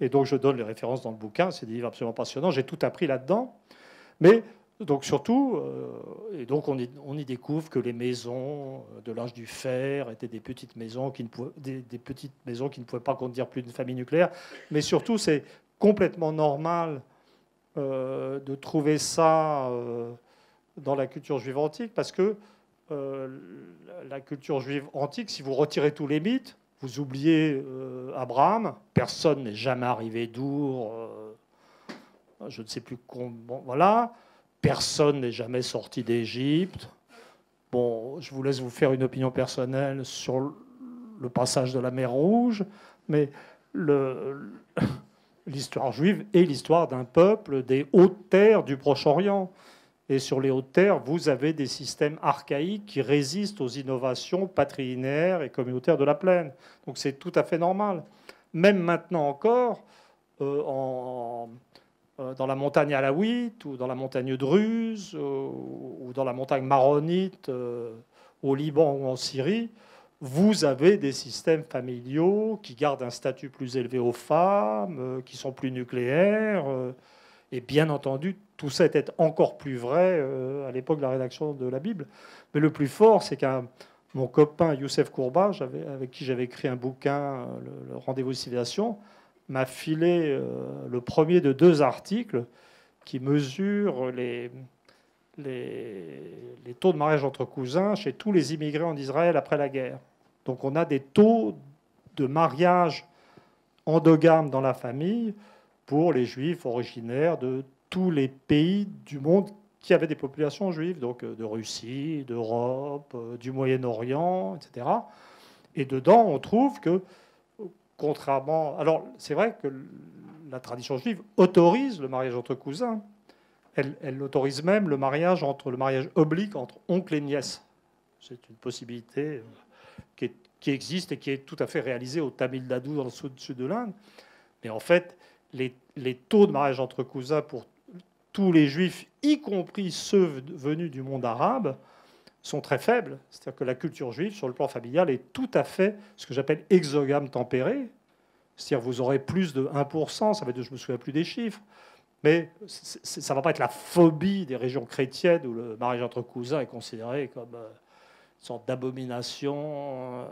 Et donc je donne les références dans le bouquin, c'est des livres absolument passionnants, j'ai tout appris là-dedans. Mais donc surtout, et donc on y découvre que les maisons de l'âge du fer étaient des petites maisons qui ne pouvaient pas contenir plus d'une famille nucléaire. Mais surtout, c'est complètement normal de trouver ça dans la culture juive antique, parce que la culture juive antique, si vous retirez tous les mythes, vous oubliez Abraham, personne n'est jamais arrivé d'Our, je ne sais plus comment, voilà. Personne n'est jamais sorti d'Égypte. Bon, je vous laisse vous faire une opinion personnelle sur le passage de la mer Rouge, mais l'histoire juive est l'histoire d'un peuple des hautes terres du Proche-Orient. Et sur les hautes terres, vous avez des systèmes archaïques qui résistent aux innovations patrilinéaires et communautaires de la plaine. Donc c'est tout à fait normal. Même maintenant encore, dans la montagne alawite, ou dans la montagne druze, ou dans la montagne maronite, au Liban ou en Syrie, vous avez des systèmes familiaux qui gardent un statut plus élevé aux femmes, qui sont plus nucléaires. Et bien entendu, tout ça était encore plus vrai à l'époque de la rédaction de la Bible. Mais le plus fort, c'est qu'un mon copain Youssef Kourba, avec qui j'avais écrit un bouquin, le Rendez-vous de civilisation, m'a filé le premier de 2 articles qui mesurent les taux de mariage entre cousins chez tous les immigrés en Israël après la guerre. Donc on a des taux de mariage endogames dans la famille pour les juifs originaires de tous les pays du monde qui avaient des populations juives, donc de Russie, d'Europe, du Moyen-Orient, etc. Et dedans, on trouve que contrairement... Alors, c'est vrai que la tradition juive autorise le mariage entre cousins. Elle autorise même le mariage oblique entre oncle et nièce. C'est une possibilité qui existe et qui est tout à fait réalisée au Tamil Nadu, dans le sud de l'Inde. Mais en fait, les taux de mariage entre cousins pour tous les juifs, y compris ceux venus du monde arabe, sont très faibles. C'est-à-dire que la culture juive, sur le plan familial, est tout à fait ce que j'appelle exogame tempéré. C'est-à-dire que vous aurez plus de 1%, ça va être, je ne me souviens plus des chiffres, mais ça ne va pas être la phobie des régions chrétiennes où le mariage entre cousins est considéré comme une sorte d'abomination,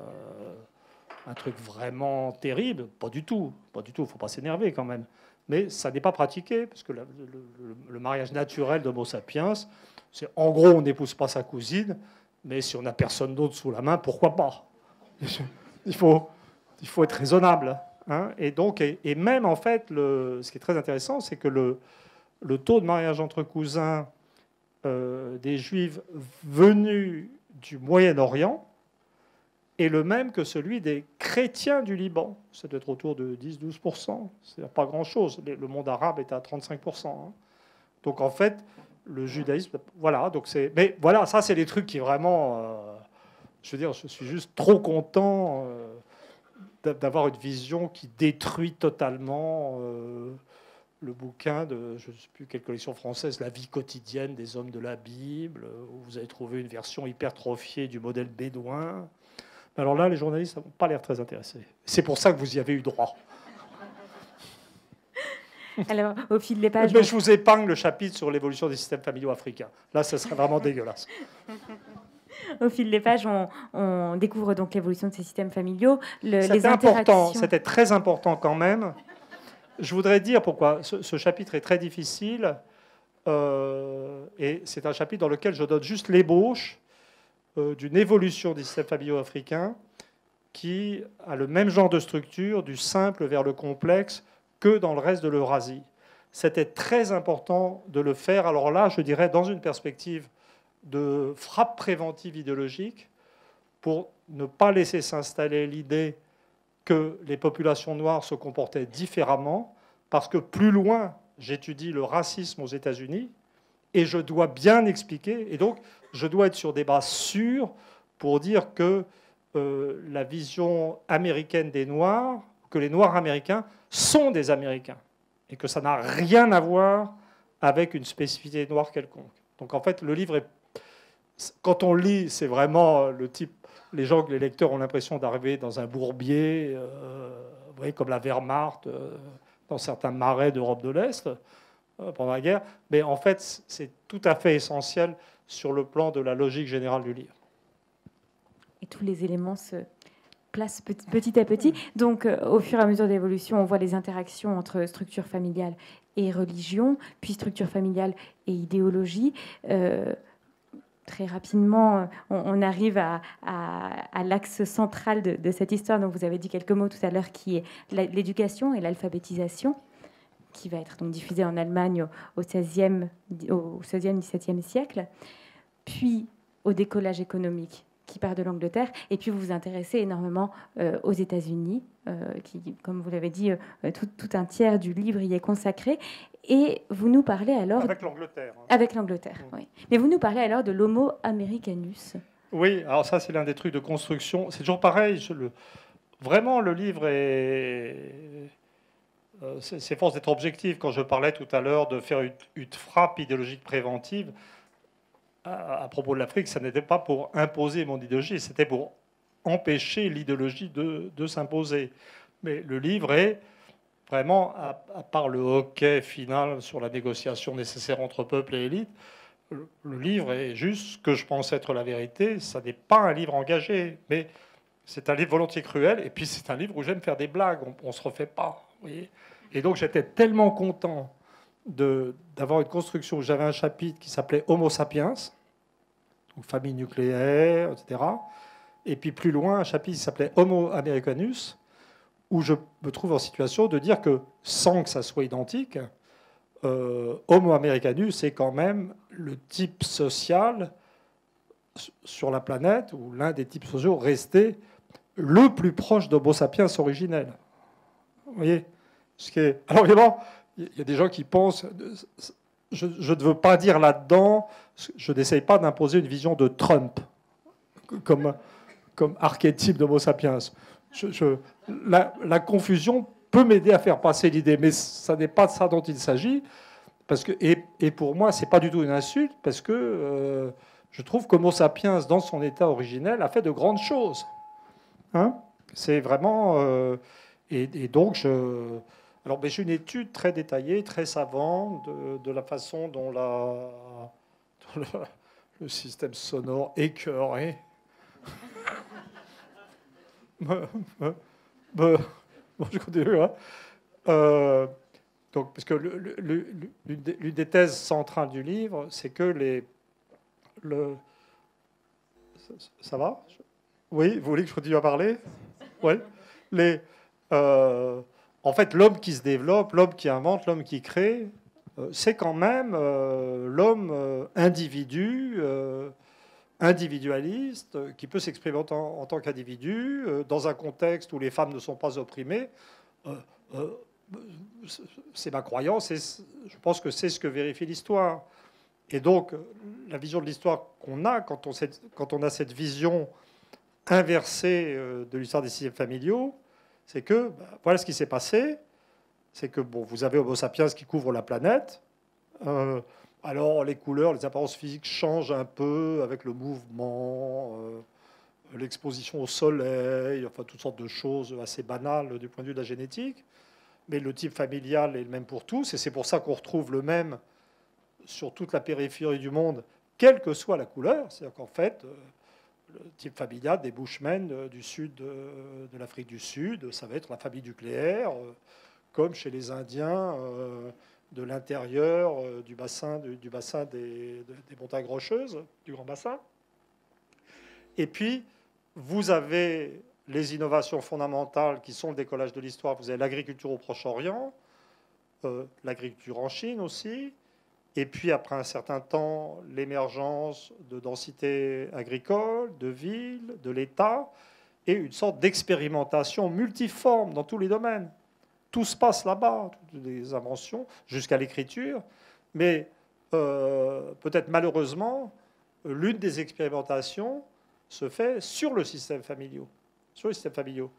un truc vraiment terrible. Pas du tout, il ne faut pas s'énerver quand même. Mais ça n'est pas pratiqué, parce que le mariage naturel d'Homo sapiens, c'est en gros, on n'épouse pas sa cousine, mais si on n'a personne d'autre sous la main, pourquoi pas? Il faut être raisonnable. Hein. Et donc, et même en fait, ce qui est très intéressant, c'est que le taux de mariage entre cousins des juifs venus du Moyen-Orient est le même que celui des chrétiens du Liban. Ça doit être autour de 10-12%. C'est pas grand-chose. Le monde arabe est à 35%. Hein. Donc en fait, le judaïsme... Voilà, donc c'est... Mais voilà, ça, c'est des trucs qui vraiment... je veux dire, je suis juste trop content d'avoir une vision qui détruit totalement le bouquin de, je ne sais plus quelle collection française, La vie quotidienne des hommes de la Bible, où vous avez trouvé une version hypertrophiée du modèle bédouin. Alors là, les journalistes n'ont pas l'air très intéressés. C'est pour ça que vous y avez eu droit. Alors, au fil des pages... Mais je vous épargne le chapitre sur l'évolution des systèmes familiaux africains. Là, ça serait vraiment dégueulasse. Au fil des pages, on découvre donc l'évolution de ces systèmes familiaux. C'était important, c'était très important quand même. Je voudrais dire pourquoi ce chapitre est très difficile. Et c'est un chapitre dans lequel je donne juste l'ébauche d'une évolution des systèmes familiaux africains qui a le même genre de structure, du simple vers le complexe, que dans le reste de l'Eurasie. C'était très important de le faire. Alors là, je dirais, dans une perspective de frappe préventive idéologique, pour ne pas laisser s'installer l'idée que les populations noires se comportaient différemment, parce que plus loin, j'étudie le racisme aux États-Unis, et je dois bien expliquer, et donc je dois être sur des bases sûres pour dire que la vision américaine des Noirs, que les Noirs américains sont des Américains, et que ça n'a rien à voir avec une spécificité noire quelconque. Donc en fait, le livre, quand on lit, c'est vraiment le type... Les gens, les lecteurs ont l'impression d'arriver dans un bourbier, vous voyez, comme la Wehrmacht, dans certains marais d'Europe de l'Est, pendant la guerre. Mais en fait, c'est tout à fait essentiel sur le plan de la logique générale du livre. Et tous les éléments se placent petit à petit. Donc, au fur et à mesure de l'évolution, on voit les interactions entre structure familiale et religion, puis structure familiale et idéologie. Très rapidement, on arrive à l'axe central de cette histoire dont vous avez dit quelques mots tout à l'heure, qui est l'éducation et l'alphabétisation, qui va être donc diffusée en Allemagne au XVIe, XVIIe siècle, puis au décollage économique qui part de l'Angleterre, et puis vous vous intéressez énormément aux États-Unis, qui, comme vous l'avez dit, tout un tiers du livre y est consacré. Et vous nous parlez alors... Avec l'Angleterre. Hein. Avec l'Angleterre, oui. Mais vous nous parlez alors de l'Homo americanus. Oui, alors ça, c'est l'un des trucs de construction. C'est toujours pareil. Vraiment, le livre c'est force d'être objectif. Quand je parlais tout à l'heure de faire une frappe idéologique préventive, à propos de l'Afrique, ça n'était pas pour imposer mon idéologie, c'était pour empêcher l'idéologie de s'imposer. Mais le livre est... Vraiment, à part le hockey final sur la négociation nécessaire entre peuple et élite, le livre est juste ce que je pense être la vérité. Ça n'est pas un livre engagé, mais c'est un livre volontiers cruel. Et puis c'est un livre où j'aime faire des blagues. On ne se refait pas. Vous voyez, et donc j'étais tellement content d'avoir une construction où j'avais un chapitre qui s'appelait Homo sapiens, donc famille nucléaire, etc. Et puis plus loin, un chapitre qui s'appelait Homo americanus, où je me trouve en situation de dire que, sans que ça soit identique, Homo americanus est quand même le type social sur la planète, ou l'un des types sociaux restés le plus proche d'Homo sapiens originel. Vous voyez ce qui est... Alors évidemment, il y a des gens qui pensent... Je ne veux pas dire là-dedans, je n'essaye pas d'imposer une vision de Trump comme archétype d'Homo sapiens. La confusion peut m'aider à faire passer l'idée, mais ça n'est pas de ça dont il s'agit. Et pour moi, ce n'est pas du tout une insulte, parce que je trouve qu'Homo sapiens, dans son état originel, a fait de grandes choses. Hein, c'est vraiment... et donc, j'ai une étude très détaillée, très savante, de la façon dont le système sonore écœuré... Bon, je continue. Hein. Donc, parce que l'une des thèses centrales du livre, c'est que ça va? Oui, vous voulez que je continue à parler? Oui. En fait, l'homme qui se développe, l'homme qui invente, l'homme qui crée, c'est quand même l'homme individualiste, qui peut s'exprimer en tant qu'individu, dans un contexte où les femmes ne sont pas opprimées. C'est ma croyance, et je pense que c'est ce que vérifie l'histoire. Et donc, la vision de l'histoire qu'on a, quand on a cette vision inversée de l'histoire des systèmes familiaux, c'est que, voilà ce qui s'est passé, c'est que vous avez Homo sapiens qui couvre la planète. Alors, les couleurs, les apparences physiques changent un peu avec le mouvement, l'exposition au soleil, enfin toutes sortes de choses assez banales du point de vue de la génétique. Mais le type familial est le même pour tous, et c'est pour ça qu'on retrouve le même sur toute la périphérie du monde, quelle que soit la couleur. C'est-à-dire qu'en fait, le type familial des Bushmen du sud de l'Afrique du Sud, ça va être la famille nucléaire, comme chez les Indiens de l'intérieur du bassin des montagnes rocheuses, du Grand Bassin. Et puis, vous avez les innovations fondamentales qui sont le décollage de l'histoire. Vous avez l'agriculture au Proche-Orient, l'agriculture en Chine aussi, et puis après un certain temps, l'émergence de densités agricoles, de villes, de l'État, et une sorte d'expérimentation multiforme dans tous les domaines. Tout se passe là-bas, toutes les inventions, jusqu'à l'écriture, mais peut-être malheureusement, l'une des expérimentations se fait sur le système familial. Sur les systèmes familiaux.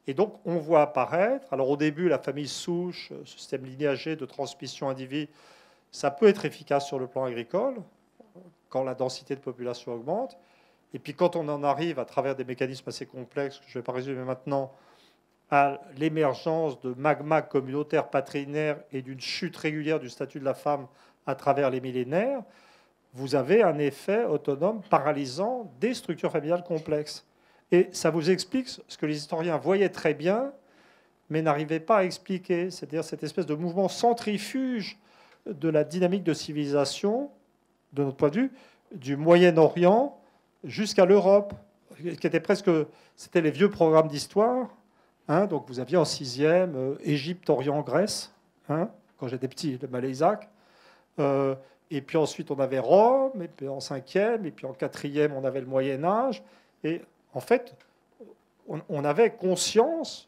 Et donc, on voit apparaître, alors au début, la famille souche, ce système lignagé de transmission individu, ça peut être efficace sur le plan agricole, quand la densité de population augmente. Et puis, quand on en arrive, à travers des mécanismes assez complexes, que je ne vais pas résumer maintenant, à l'émergence de magma communautaire patrinaire et d'une chute régulière du statut de la femme à travers les millénaires, vous avez un effet autonome paralysant des structures familiales complexes. Et ça vous explique ce que les historiens voyaient très bien, mais n'arrivaient pas à expliquer, c'est-à-dire cette espèce de mouvement centrifuge de la dynamique de civilisation, de notre point de vue, du Moyen-Orient jusqu'à l'Europe, qui était presque, c'était les vieux programmes d'histoire. Hein, donc vous aviez en sixième Égypte, Orient, Grèce, hein, quand j'étais petit, le Malaisac. Et puis ensuite on avait Rome, et puis en cinquième, et puis en quatrième on avait le Moyen-Âge. Et en fait, on avait conscience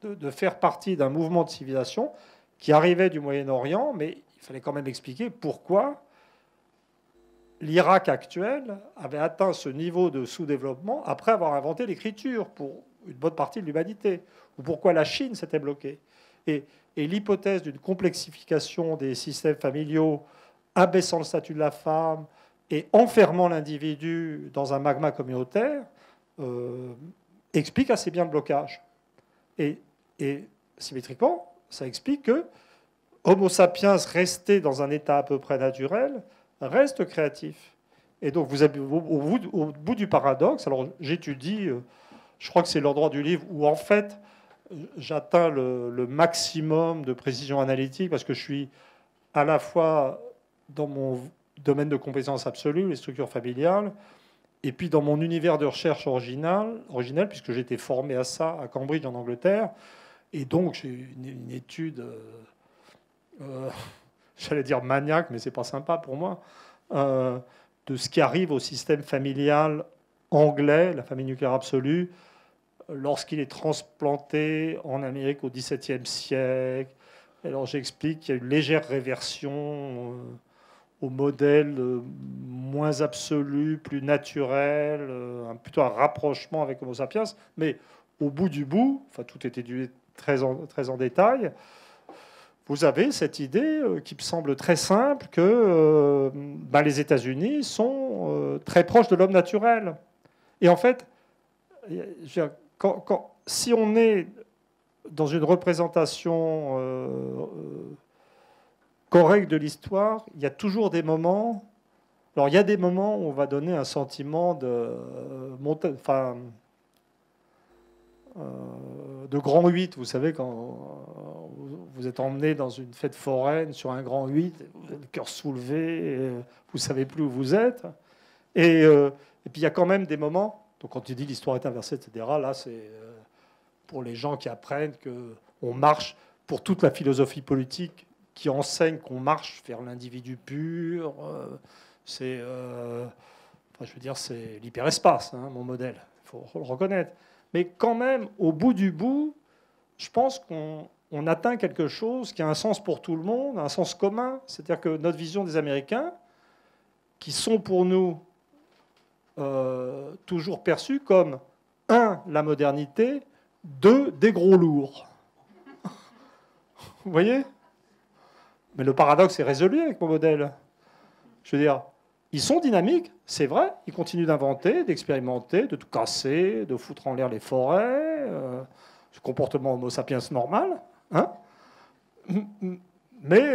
de faire partie d'un mouvement de civilisation qui arrivait du Moyen-Orient, mais il fallait quand même expliquer pourquoi l'Irak actuel avait atteint ce niveau de sous-développement après avoir inventé l'écriture pour une bonne partie de l'humanité, ou pourquoi la Chine s'était bloquée. Et l'hypothèse d'une complexification des systèmes familiaux, abaissant le statut de la femme et enfermant l'individu dans un magma communautaire, explique assez bien le blocage. Et symétriquement, ça explique que Homo sapiens resté dans un état à peu près naturel reste créatif. Et donc vous avez au bout du paradoxe, alors j'étudie, je crois que c'est l'endroit du livre où en fait j'atteins le maximum de précision analytique parce que je suis à la fois dans mon domaine de compétences absolue, les structures familiales, et puis dans mon univers de recherche original, puisque j'ai été formé à ça à Cambridge en Angleterre, et donc j'ai une étude, j'allais dire maniaque, mais c'est pas sympa pour moi, de ce qui arrive au système familial anglais, la famille nucléaire absolue, lorsqu'il est transplanté en Amérique au XVIIe siècle. Alors j'explique qu'il y a une légère réversion au modèle moins absolu, plus naturel, plutôt un rapprochement avec Homo sapiens. Mais au bout du bout, enfin tout est étudié très en détail, vous avez cette idée qui me semble très simple que les États-Unis sont très proches de l'homme naturel. Et en fait, si on est dans une représentation correcte de l'histoire, il y a toujours des moments. Alors, il y a des moments où on va donner un sentiment de grand 8. Vous savez, quand vous êtes emmené dans une fête foraine sur un grand 8, vous avez le cœur soulevé, vous ne savez plus où vous êtes. Et puis, il y a quand même des moments. Donc, quand tu dis l'histoire est inversée, etc., là, c'est pour les gens qui apprennent qu'on marche pour toute la philosophie politique qui enseigne qu'on marche vers l'individu pur. C'est l'hyperespace, hein, mon modèle. Il faut le reconnaître. Mais quand même, au bout du bout, je pense qu'on atteint quelque chose qui a un sens pour tout le monde, un sens commun. C'est-à-dire que notre vision des Américains, qui sont pour nous toujours perçus comme, un, la modernité, deux, des gros lourds. Vous voyez ? Mais le paradoxe est résolu avec mon modèle. Je veux dire, ils sont dynamiques, c'est vrai. Ils continuent d'inventer, d'expérimenter, de tout casser, de foutre en l'air les forêts. Ce comportement homo sapiens normal. Hein, mais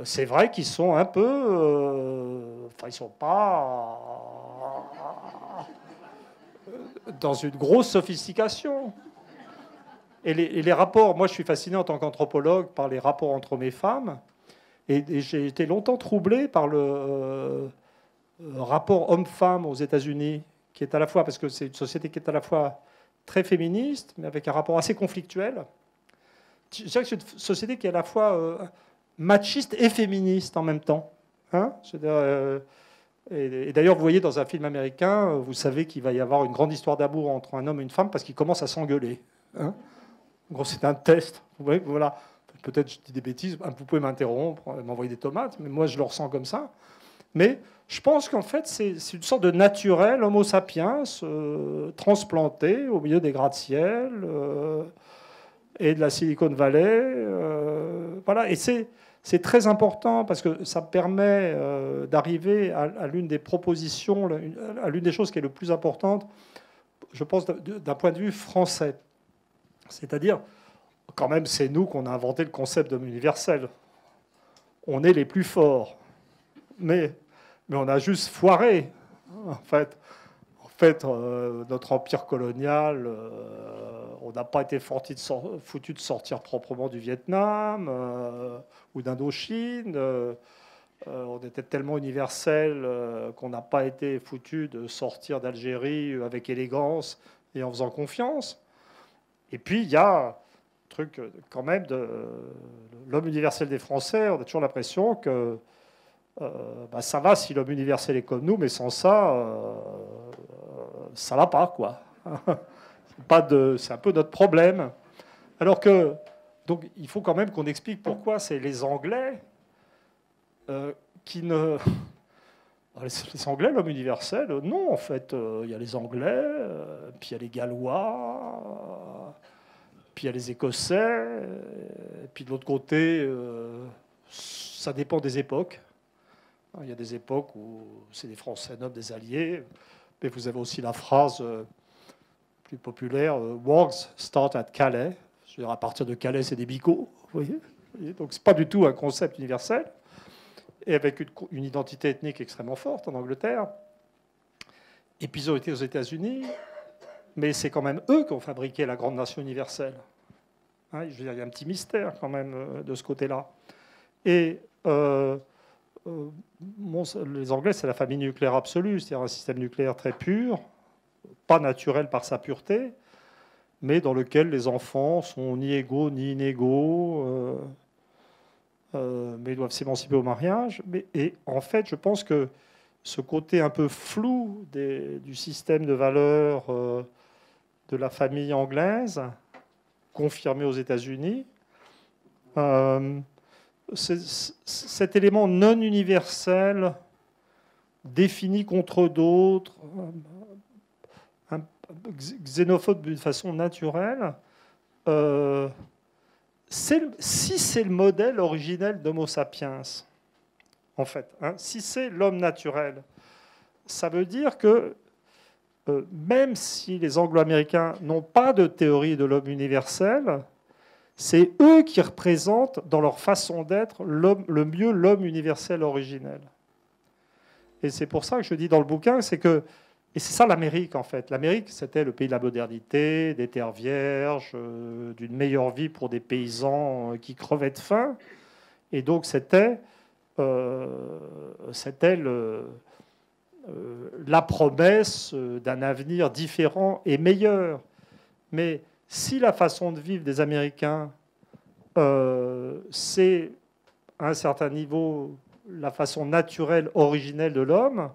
c'est vrai qu'ils sont un peu... ils ne sont pas dans une grosse sophistication. Et les rapports, moi je suis fasciné en tant qu'anthropologue par les rapports entre hommes et femmes. Et j'ai été longtemps troublé par le rapport homme-femme aux États-Unis, qui est à la fois, parce que c'est une société qui est à la fois très féministe, mais avec un rapport assez conflictuel. Je dirais que c'est une société qui est à la fois machiste et féministe en même temps. Hein, et d'ailleurs, vous voyez dans un film américain, vous savez qu'il va y avoir une grande histoire d'amour entre un homme et une femme parce qu'ils commencent à s'engueuler. Hein. En gros, c'est un test. Vous voyez, voilà. Peut-être je dis des bêtises, vous pouvez m'interrompre, m'envoyer des tomates, mais moi je le ressens comme ça. Mais je pense qu'en fait, c'est une sorte de naturel Homo sapiens transplanté au milieu des gratte-ciel et de la Silicon Valley. Voilà. Et c'est très important parce que ça permet d'arriver à l'une des propositions, à l'une des choses qui est le plus importante, je pense, d'un point de vue français. C'est-à-dire, quand même, c'est nous qu'on a inventé le concept d'homme universel. On est les plus forts. Mais on a juste foiré. En fait, notre empire colonial, on n'a pas été foutu de sortir proprement du Vietnam ou d'Indochine. On était tellement universel qu'on n'a pas été foutu de sortir d'Algérie avec élégance et en faisant confiance. Et puis, il y a truc quand même de l'homme universel des Français. On a toujours l'impression que ça va si l'homme universel est comme nous, mais sans ça, ça va pas, quoi. C'est un peu notre problème. Alors que, donc, il faut quand même qu'on explique pourquoi c'est les Anglais qui ne... Les Anglais, l'homme universel, non, en fait, il y a les Anglais, puis il y a les Gallois, puis il y a les Écossais, et puis de l'autre côté, ça dépend des époques. Il y a des époques où c'est des Français nobles, des Alliés, mais vous avez aussi la phrase plus populaire, Wars start at Calais. Je veux dire, à partir de Calais, c'est des bicots, vous voyez. Donc c'est pas du tout un concept universel, et avec une identité ethnique extrêmement forte en Angleterre. Et puis ils ont été aux États-Unis, mais c'est quand même eux qui ont fabriqué la grande nation universelle. Hein, je veux dire, il y a un petit mystère quand même de ce côté-là. Et les Anglais, c'est la famille nucléaire absolue, c'est-à-dire un système nucléaire très pur, pas naturel par sa pureté, mais dans lequel les enfants sont ni égaux ni inégaux, mais doivent s'émanciper au mariage. Et en fait, je pense que ce côté un peu flou du système de valeurs de la famille anglaise, confirmé aux États-Unis, cet élément non universel défini contre d'autres, xénophobe d'une façon naturelle, si c'est le modèle originel d'Homo sapiens, en fait, hein, si c'est l'homme naturel, ça veut dire que même si les Anglo-Américains n'ont pas de théorie de l'homme universel, c'est eux qui représentent dans leur façon d'être le mieux l'homme universel originel. Et c'est pour ça que je dis dans le bouquin, c'est que, et c'est ça l'Amérique en fait. L'Amérique, c'était le pays de la modernité, des terres vierges, d'une meilleure vie pour des paysans qui crevaient de faim. Et donc c'était la promesse d'un avenir différent et meilleur. Mais si la façon de vivre des Américains, c'est à un certain niveau la façon naturelle, originelle de l'homme,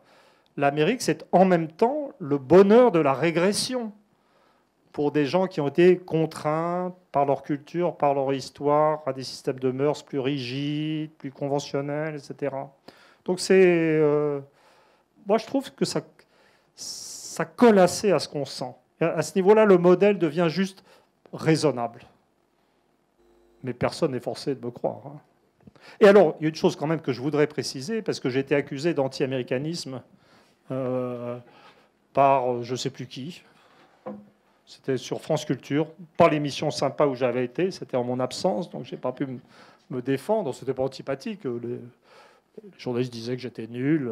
l'Amérique, c'est en même temps le bonheur de la régression pour des gens qui ont été contraints par leur culture, par leur histoire, à des systèmes de mœurs plus rigides, plus conventionnels, etc. Donc moi, je trouve que ça colle assez à ce qu'on sent. À ce niveau-là, le modèle devient juste raisonnable. Mais personne n'est forcé de me croire. Hein. Et alors, il y a une chose quand même que je voudrais préciser, parce que j'ai été accusé d'anti-américanisme par je ne sais plus qui. C'était sur France Culture, pas l'émission sympa où j'avais été, c'était en mon absence, donc je n'ai pas pu me défendre, c'était pas antipathique. Les journalistes disaient que j'étais nul,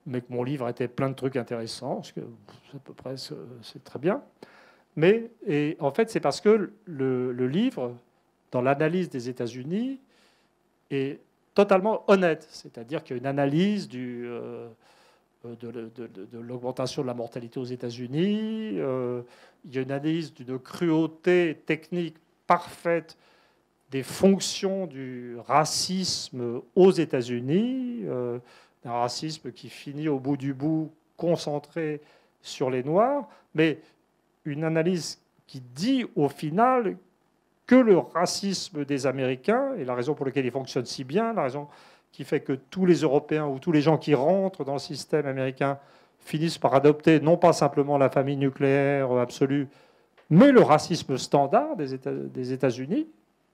mais que mon livre était plein de trucs intéressants, parce que à peu près c'est très bien. Et en fait, c'est parce que le livre, dans l'analyse des États-Unis, est totalement honnête. C'est-à-dire qu'il y a une analyse de l'augmentation de la mortalité aux États-Unis. Il y a une analyse d'une cruauté technique parfaite des fonctions du racisme aux États-Unis, un racisme qui finit au bout du bout concentré sur les Noirs, mais une analyse qui dit au final que le racisme des Américains, et la raison pour laquelle il fonctionne si bien, la raison qui fait que tous les Européens ou tous les gens qui rentrent dans le système américain finissent par adopter non pas simplement la famille nucléaire absolue, mais le racisme standard des États-Unis,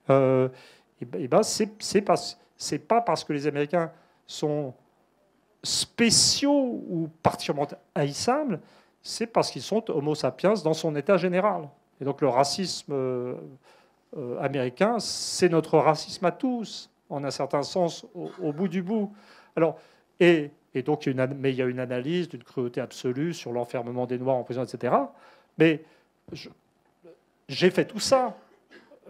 et ben c'est pas parce que les Américains sont spéciaux ou particulièrement haïssables, c'est parce qu'ils sont homo sapiens dans son état général. Et donc le racisme américain, c'est notre racisme à tous, en un certain sens, au bout du bout. Alors, donc, mais il y a une analyse d'une cruauté absolue sur l'enfermement des Noirs en prison, etc. Mais j'ai fait tout ça.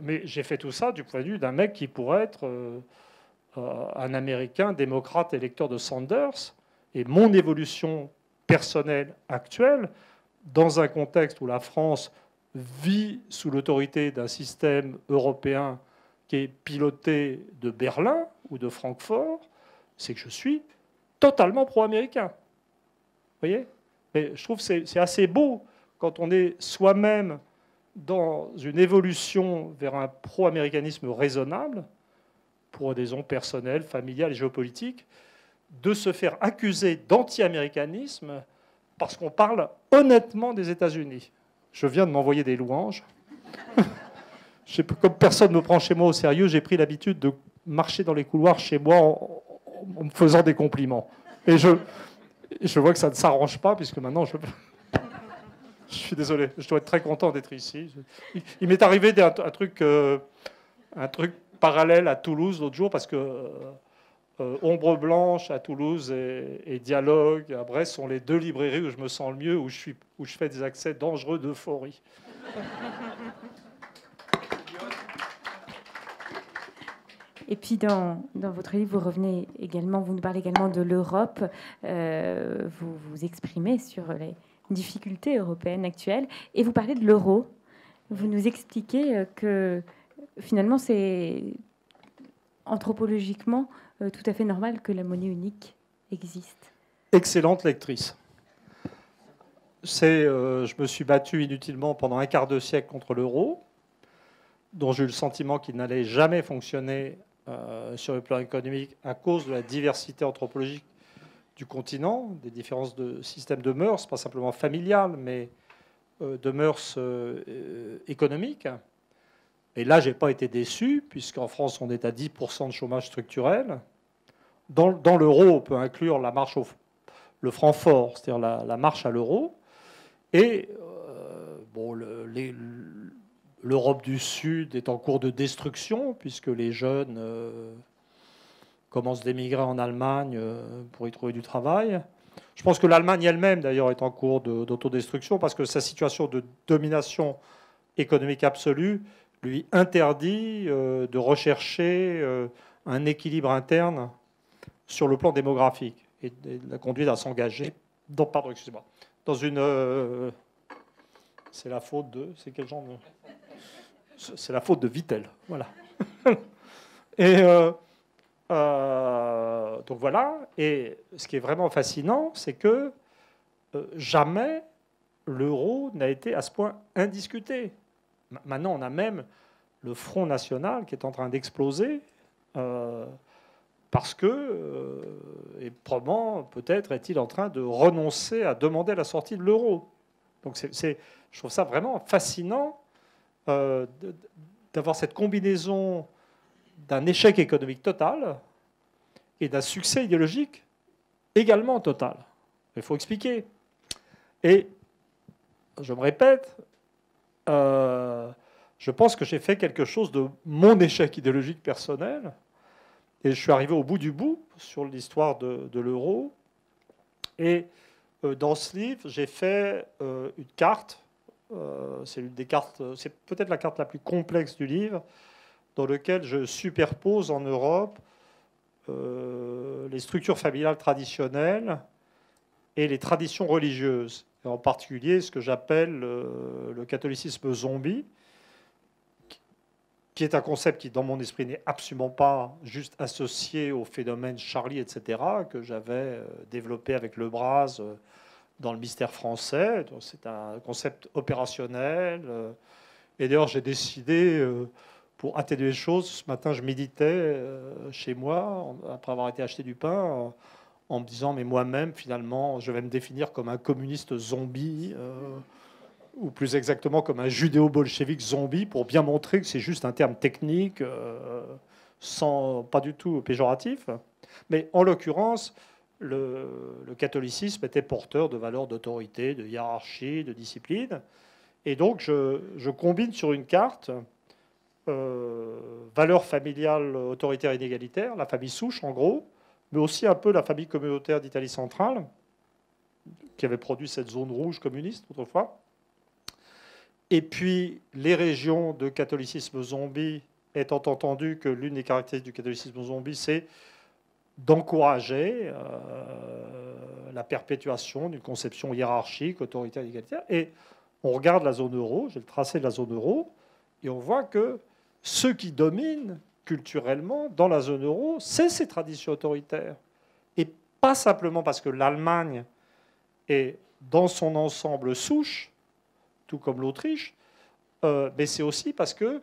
Mais j'ai fait tout ça du point de vue d'un mec qui pourrait être un Américain démocrate électeur de Sanders. Et mon évolution personnelle actuelle, dans un contexte où la France vit sous l'autorité d'un système européen qui est piloté de Berlin ou de Francfort, c'est que je suis totalement pro-américain. Vous voyez ? Mais je trouve que c'est assez beau quand on est soi-même dans une évolution vers un pro-américanisme raisonnable, pour des raisons personnelles, familiales et géopolitiques, de se faire accuser d'anti-américanisme parce qu'on parle honnêtement des États-Unis. Je viens de m'envoyer des louanges. Comme personne ne me prend chez moi au sérieux, j'ai pris l'habitude de marcher dans les couloirs chez moi en me faisant des compliments. Et je vois que ça ne s'arrange pas, puisque maintenant, je suis désolé, je dois être très content d'être ici. Il m'est arrivé un truc parallèle à Toulouse l'autre jour, parce que Ombre Blanche à Toulouse et Dialogue à Brest sont les deux librairies où je me sens le mieux, où je fais des accès dangereux d'euphorie. Et puis dans votre livre, vous nous parlez également de l'Europe. Vous vous exprimez sur les difficultés européennes actuelles et vous parlez de l'euro. Vous nous expliquez que finalement c'est anthropologiquement tout à fait normal que la monnaie unique existe. Excellente lectrice. Je me suis battu inutilement pendant un quart de siècle contre l'euro, dont j'ai eu le sentiment qu'il n'allait jamais fonctionner sur le plan économique à cause de la diversité anthropologique du continent, des différences de système de mœurs, pas simplement familiales, mais de mœurs économiques. Et là, je n'ai pas été déçu, puisqu'en France, on est à 10% de chômage structurel. Dans l'euro, on peut inclure la marche le franc fort, c'est-à-dire la marche à l'euro. Et l'Europe du Sud est en cours de destruction, puisque les jeunes commencent d'émigrer en Allemagne pour y trouver du travail. Je pense que l'Allemagne elle-même, d'ailleurs, est en cours d'autodestruction, parce que sa situation de domination économique absolue lui interdit de rechercher un équilibre interne sur le plan démographique et la conduite à s'engager dans une... c'est la faute de... C'est quel genre de... C'est la faute de Vittel, voilà. Et donc voilà. Et ce qui est vraiment fascinant, c'est que jamais l'euro n'a été à ce point indiscuté. Maintenant, on a même le Front National qui est en train d'exploser parce que, et probablement, peut-être est-il en train de renoncer à demander la sortie de l'euro. Donc je trouve ça vraiment fascinant d'avoir cette combinaison d'un échec économique total et d'un succès idéologique également total. Il faut expliquer. Et je me répète, je pense que j'ai fait quelque chose de mon échec idéologique personnel. Et je suis arrivé au bout du bout sur l'histoire de l'euro. Et dans ce livre, j'ai fait une carte C'est l'une des cartes, c'est peut-être la carte la plus complexe du livre, dans lequel je superpose en Europe les structures familiales traditionnelles et les traditions religieuses, et en particulier ce que j'appelle le catholicisme zombie, qui est un concept qui, dans mon esprit, n'est absolument pas juste associé au phénomène Charlie, etc., que j'avais développé avec Lebras dans le mystère français. C'est un concept opérationnel. Et d'ailleurs, j'ai décidé, pour atténuer les choses, ce matin, je méditais chez moi, après avoir été acheter du pain, en me disant, mais moi-même, finalement, je vais me définir comme un communiste zombie, ou plus exactement comme un judéo-bolchevique zombie, pour bien montrer que c'est juste un terme technique, pas du tout péjoratif. Mais en l'occurrence, le catholicisme était porteur de valeurs d'autorité, de hiérarchie, de discipline. Et donc, je combine sur une carte valeurs familiales autoritaires et inégalitaires, la famille souche en gros, mais aussi un peu la famille communautaire d'Italie centrale, qui avait produit cette zone rouge communiste autrefois. Et puis les régions de catholicisme zombie, étant entendu que l'une des caractéristiques du catholicisme zombie, c'est d'encourager la perpétuation d'une conception hiérarchique, autoritaire, égalitaire. Et on regarde la zone euro, j'ai le tracé de la zone euro, et on voit que ce qui domine culturellement dans la zone euro, c'est ces traditions autoritaires. Et pas simplement parce que l'Allemagne est dans son ensemble souche, tout comme l'Autriche, mais c'est aussi parce qu'il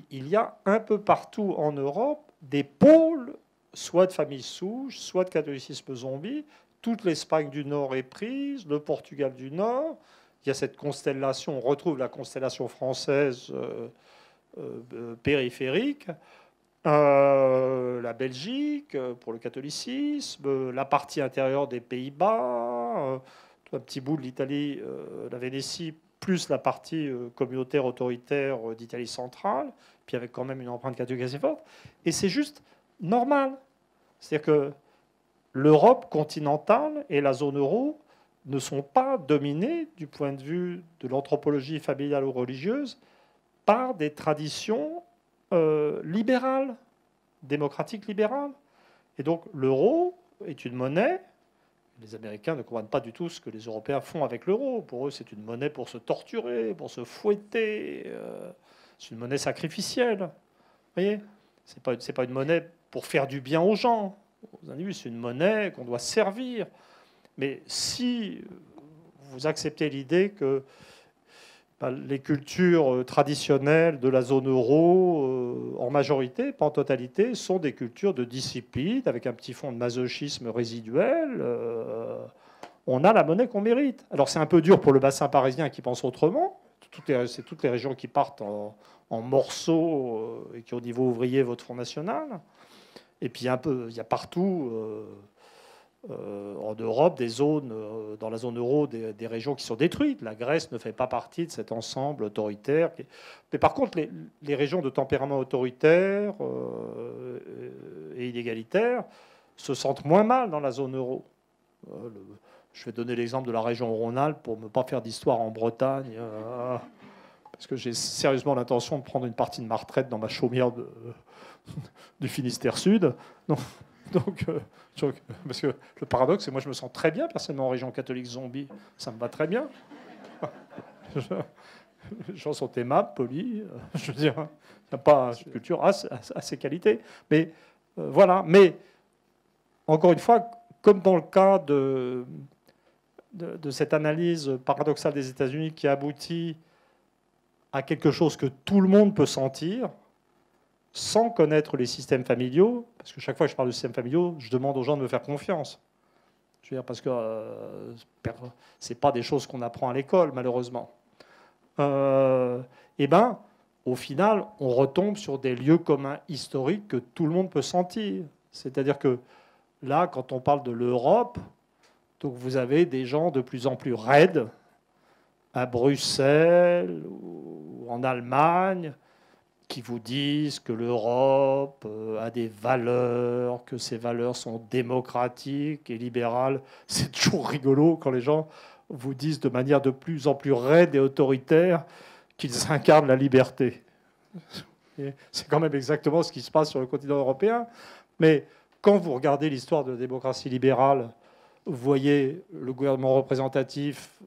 y a un peu partout en Europe des pôles, soit de famille souche, soit de catholicisme zombie. Toute l'Espagne du Nord est prise, le Portugal du Nord. Il y a cette constellation, on retrouve la constellation française périphérique, la Belgique pour le catholicisme, la partie intérieure des Pays-Bas, un petit bout de l'Italie, la Vénétie, plus la partie communautaire autoritaire d'Italie centrale, puis avec quand même une empreinte catholique assez forte. Et c'est juste normal. C'est-à-dire que l'Europe continentale et la zone euro ne sont pas dominées, du point de vue de l'anthropologie familiale ou religieuse, par des traditions libérales, démocratiques libérales. Et donc l'euro est une monnaie. Les Américains ne comprennent pas du tout ce que les Européens font avec l'euro. Pour eux, c'est une monnaie pour se torturer, pour se fouetter. C'est une monnaie sacrificielle. Vous voyez, c'est pas une monnaie pour faire du bien aux gens. Vous avez vu, c'est une monnaie qu'on doit servir. Mais si vous acceptez l'idée que les cultures traditionnelles de la zone euro, en majorité, pas en totalité, sont des cultures de discipline, avec un petit fond de masochisme résiduel. On a la monnaie qu'on mérite. Alors c'est un peu dur pour le bassin parisien qui pense autrement. C'est toutes les régions qui partent en morceaux et qui, au niveau ouvrier, votent Front National. Et puis il y a partout... en Europe, des zones, dans la zone euro, des régions qui sont détruites. La Grèce ne fait pas partie de cet ensemble autoritaire. Mais par contre, les régions de tempérament autoritaire et inégalitaire se sentent moins mal dans la zone euro. Je vais donner l'exemple de la région Rhône-Alpes pour ne pas faire d'histoire en Bretagne, parce que j'ai sérieusement l'intention de prendre une partie de ma retraite dans ma chaumière du Finistère Sud. Donc, parce que le paradoxe, c'est que moi je me sens très bien personnellement en région catholique zombie, ça me va très bien. Les gens sont aimables, polis, je veux dire, il n'y a pas une culture à ses qualités. Mais voilà, mais encore une fois, comme dans le cas de cette analyse paradoxale des États-Unis qui aboutit à quelque chose que tout le monde peut sentir, sans connaître les systèmes familiaux, parce que chaque fois que je parle de systèmes familiaux, je demande aux gens de me faire confiance. Je veux dire, parce que ce n'est pas des choses qu'on apprend à l'école, malheureusement. Et bien, au final, on retombe sur des lieux communs historiques que tout le monde peut sentir. C'est-à-dire que là, quand on parle de l'Europe, donc vous avez des gens de plus en plus raides à Bruxelles ou en Allemagne, qui vous disent que l'Europe a des valeurs, que ces valeurs sont démocratiques et libérales. C'est toujours rigolo quand les gens vous disent de manière de plus en plus raide et autoritaire qu'ils incarnent la liberté. C'est quand même exactement ce qui se passe sur le continent européen. Mais quand vous regardez l'histoire de la démocratie libérale, vous voyez le gouvernement représentatif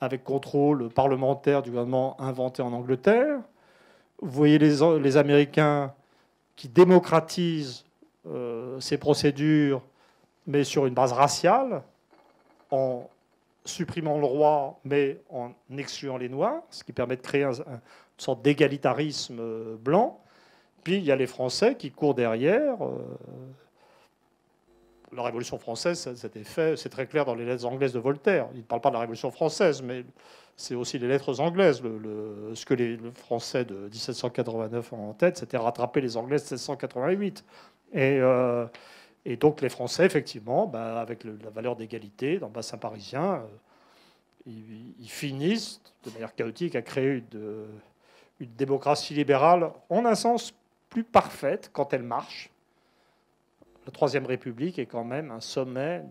avec contrôle parlementaire du gouvernement inventé en Angleterre. Vous voyez les Américains qui démocratisent ces procédures, mais sur une base raciale, en supprimant le roi, mais en excluant les Noirs, ce qui permet de créer une sorte d'égalitarisme blanc. Puis il y a les Français qui courent derrière. La Révolution française, c'était fait, c'est très clair dans les lettres anglaises de Voltaire. Il ne parle pas de la Révolution française, mais c'est aussi les lettres anglaises. Ce que les Français de 1789 ont en tête, c'était rattraper les Anglais de 1788. Et donc les Français, effectivement, avec la valeur d'égalité dans le bassin parisien, ils finissent de manière chaotique à créer une démocratie libérale en un sens plus parfaite quand elle marche. La Troisième République est quand même un sommet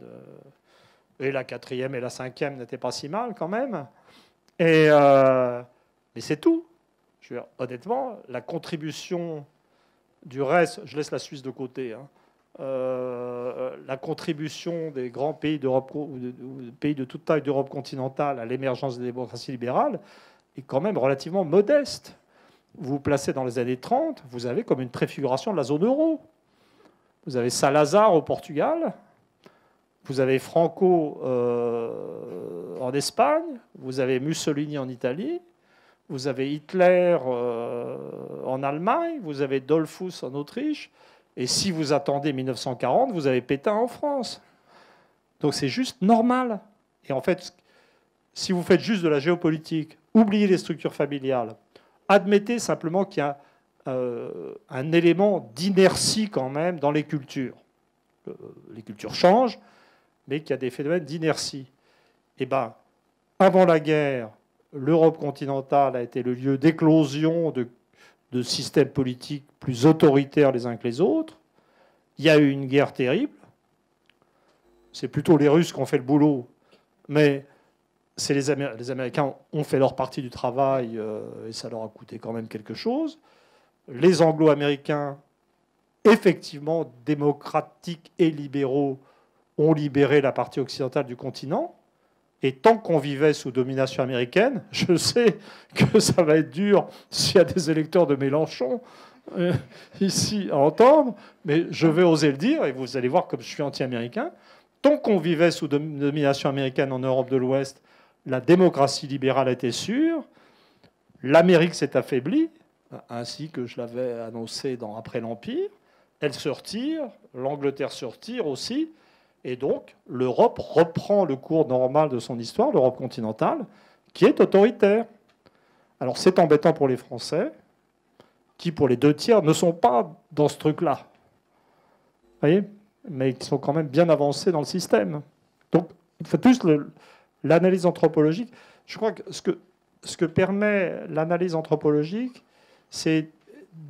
et la quatrième et la cinquième n'étaient pas si mal quand même. Mais c'est tout. Je veux dire, honnêtement, la contribution du reste, je laisse la Suisse de côté, hein, la contribution des grands pays d'Europe ou pays de toute taille d'Europe continentale à l'émergence des démocraties libérales est quand même relativement modeste. Vous vous placez dans les années 30, vous avez comme une préfiguration de la zone euro. Vous avez Salazar au Portugal, vous avez Franco en Espagne, vous avez Mussolini en Italie, vous avez Hitler en Allemagne, vous avez Dollfuss en Autriche, et si vous attendez 1940, vous avez Pétain en France. Donc c'est juste normal. Et en fait, si vous faites juste de la géopolitique, oubliez les structures familiales, admettez simplement qu'il y a un élément d'inertie quand même dans les cultures. Les cultures changent, mais qu'il y a des phénomènes d'inertie. Eh bien, avant la guerre, l'Europe continentale a été le lieu d'éclosion de systèmes politiques plus autoritaires les uns que les autres. Il y a eu une guerre terrible. C'est plutôt les Russes qui ont fait le boulot, mais les Américains ont fait leur partie du travail et ça leur a coûté quand même quelque chose. Les Anglo-Américains, effectivement démocratiques et libéraux, ont libéré la partie occidentale du continent. Et tant qu'on vivait sous domination américaine, je sais que ça va être dur s'il y a des électeurs de Mélenchon ici à entendre, mais je vais oser le dire, et vous allez voir comme je suis anti-américain, tant qu'on vivait sous domination américaine en Europe de l'Ouest, la démocratie libérale était sûre, l'Amérique s'est affaiblie, ainsi que je l'avais annoncé Après l'Empire, elle se retire, l'Angleterre se retire aussi, et donc l'Europe reprend le cours normal de son histoire, l'Europe continentale, qui est autoritaire. Alors c'est embêtant pour les Français, qui pour les 2/3 ne sont pas dans ce truc-là. Vous voyez ? Mais qui sont quand même bien avancés dans le système. Donc il faut plus l'analyse anthropologique. Je crois que ce que permet l'analyse anthropologique, c'est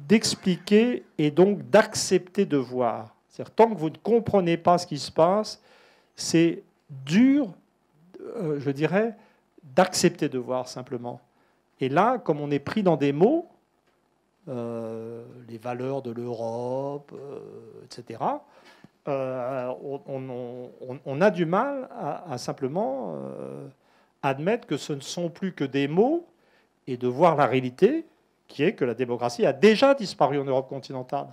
d'expliquer et donc d'accepter de voir. C'est-à-dire, tant que vous ne comprenez pas ce qui se passe, c'est dur, je dirais, d'accepter de voir simplement. Et là, comme on est pris dans des mots, les valeurs de l'Europe, etc., on a du mal à simplement admettre que ce ne sont plus que des mots et de voir la réalité qui est que la démocratie a déjà disparu en Europe continentale.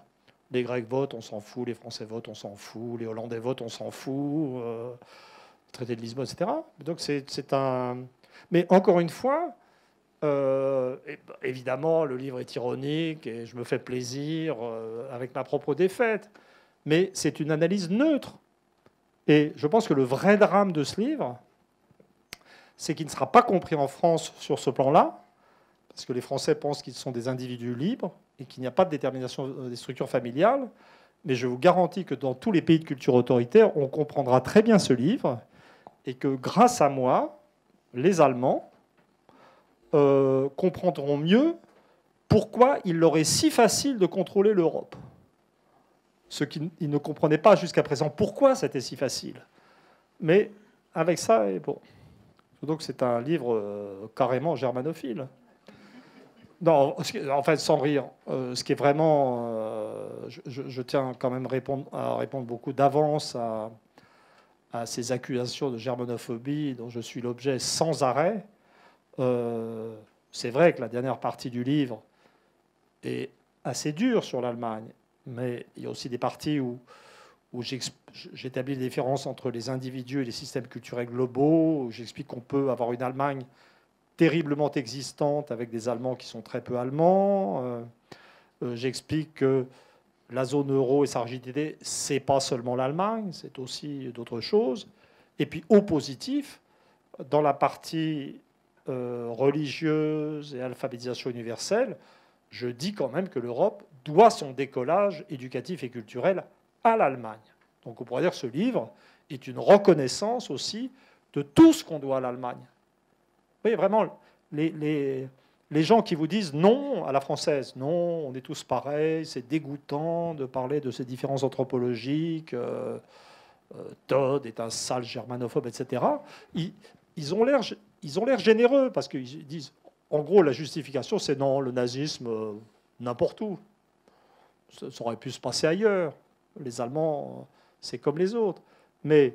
Les Grecs votent, on s'en fout. Les Français votent, on s'en fout. Les Hollandais votent, on s'en fout. Le traité de Lisbonne, etc. Donc c'est un... Mais encore une fois, évidemment, le livre est ironique et je me fais plaisir avec ma propre défaite. Mais c'est une analyse neutre. Et je pense que le vrai drame de ce livre, c'est qu'il ne sera pas compris en France sur ce plan-là, parce que les Français pensent qu'ils sont des individus libres et qu'il n'y a pas de détermination des structures familiales. Mais je vous garantis que dans tous les pays de culture autoritaire, on comprendra très bien ce livre et que grâce à moi, les Allemands comprendront mieux pourquoi il leur est si facile de contrôler l'Europe. Ce qu'ils ne comprenaient pas jusqu'à présent, pourquoi c'était si facile. Mais avec ça, et bon. Donc c'est un livre carrément germanophile. Non, en fait, sans rire, ce qui est vraiment... je tiens quand même à répondre beaucoup d'avance à ces accusations de germanophobie dont je suis l'objet sans arrêt. C'est vrai que la dernière partie du livre est assez dure sur l'Allemagne, mais il y a aussi des parties où j'établis des différences entre les individus et les systèmes culturels globaux, où j'explique qu'on peut avoir une Allemagne terriblement existante avec des Allemands qui sont très peu allemands. J'explique que la zone euro et sa rigidité, c'est pas seulement l'Allemagne, c'est aussi d'autres choses. Et puis au positif, dans la partie religieuse et alphabétisation universelle, je dis quand même que l'Europe doit son décollage éducatif et culturel à l'Allemagne. Donc on pourrait dire que ce livre est une reconnaissance aussi de tout ce qu'on doit à l'Allemagne. Vous voyez, vraiment, les gens qui vous disent non à la française, non, on est tous pareils, c'est dégoûtant de parler de ces différences anthropologiques, Todd est un sale germanophobe, etc., ils ont l'air généreux, parce qu'ils disent, en gros, la justification, c'est non, le nazisme, n'importe où. Ça aurait pu se passer ailleurs. Les Allemands, c'est comme les autres. Mais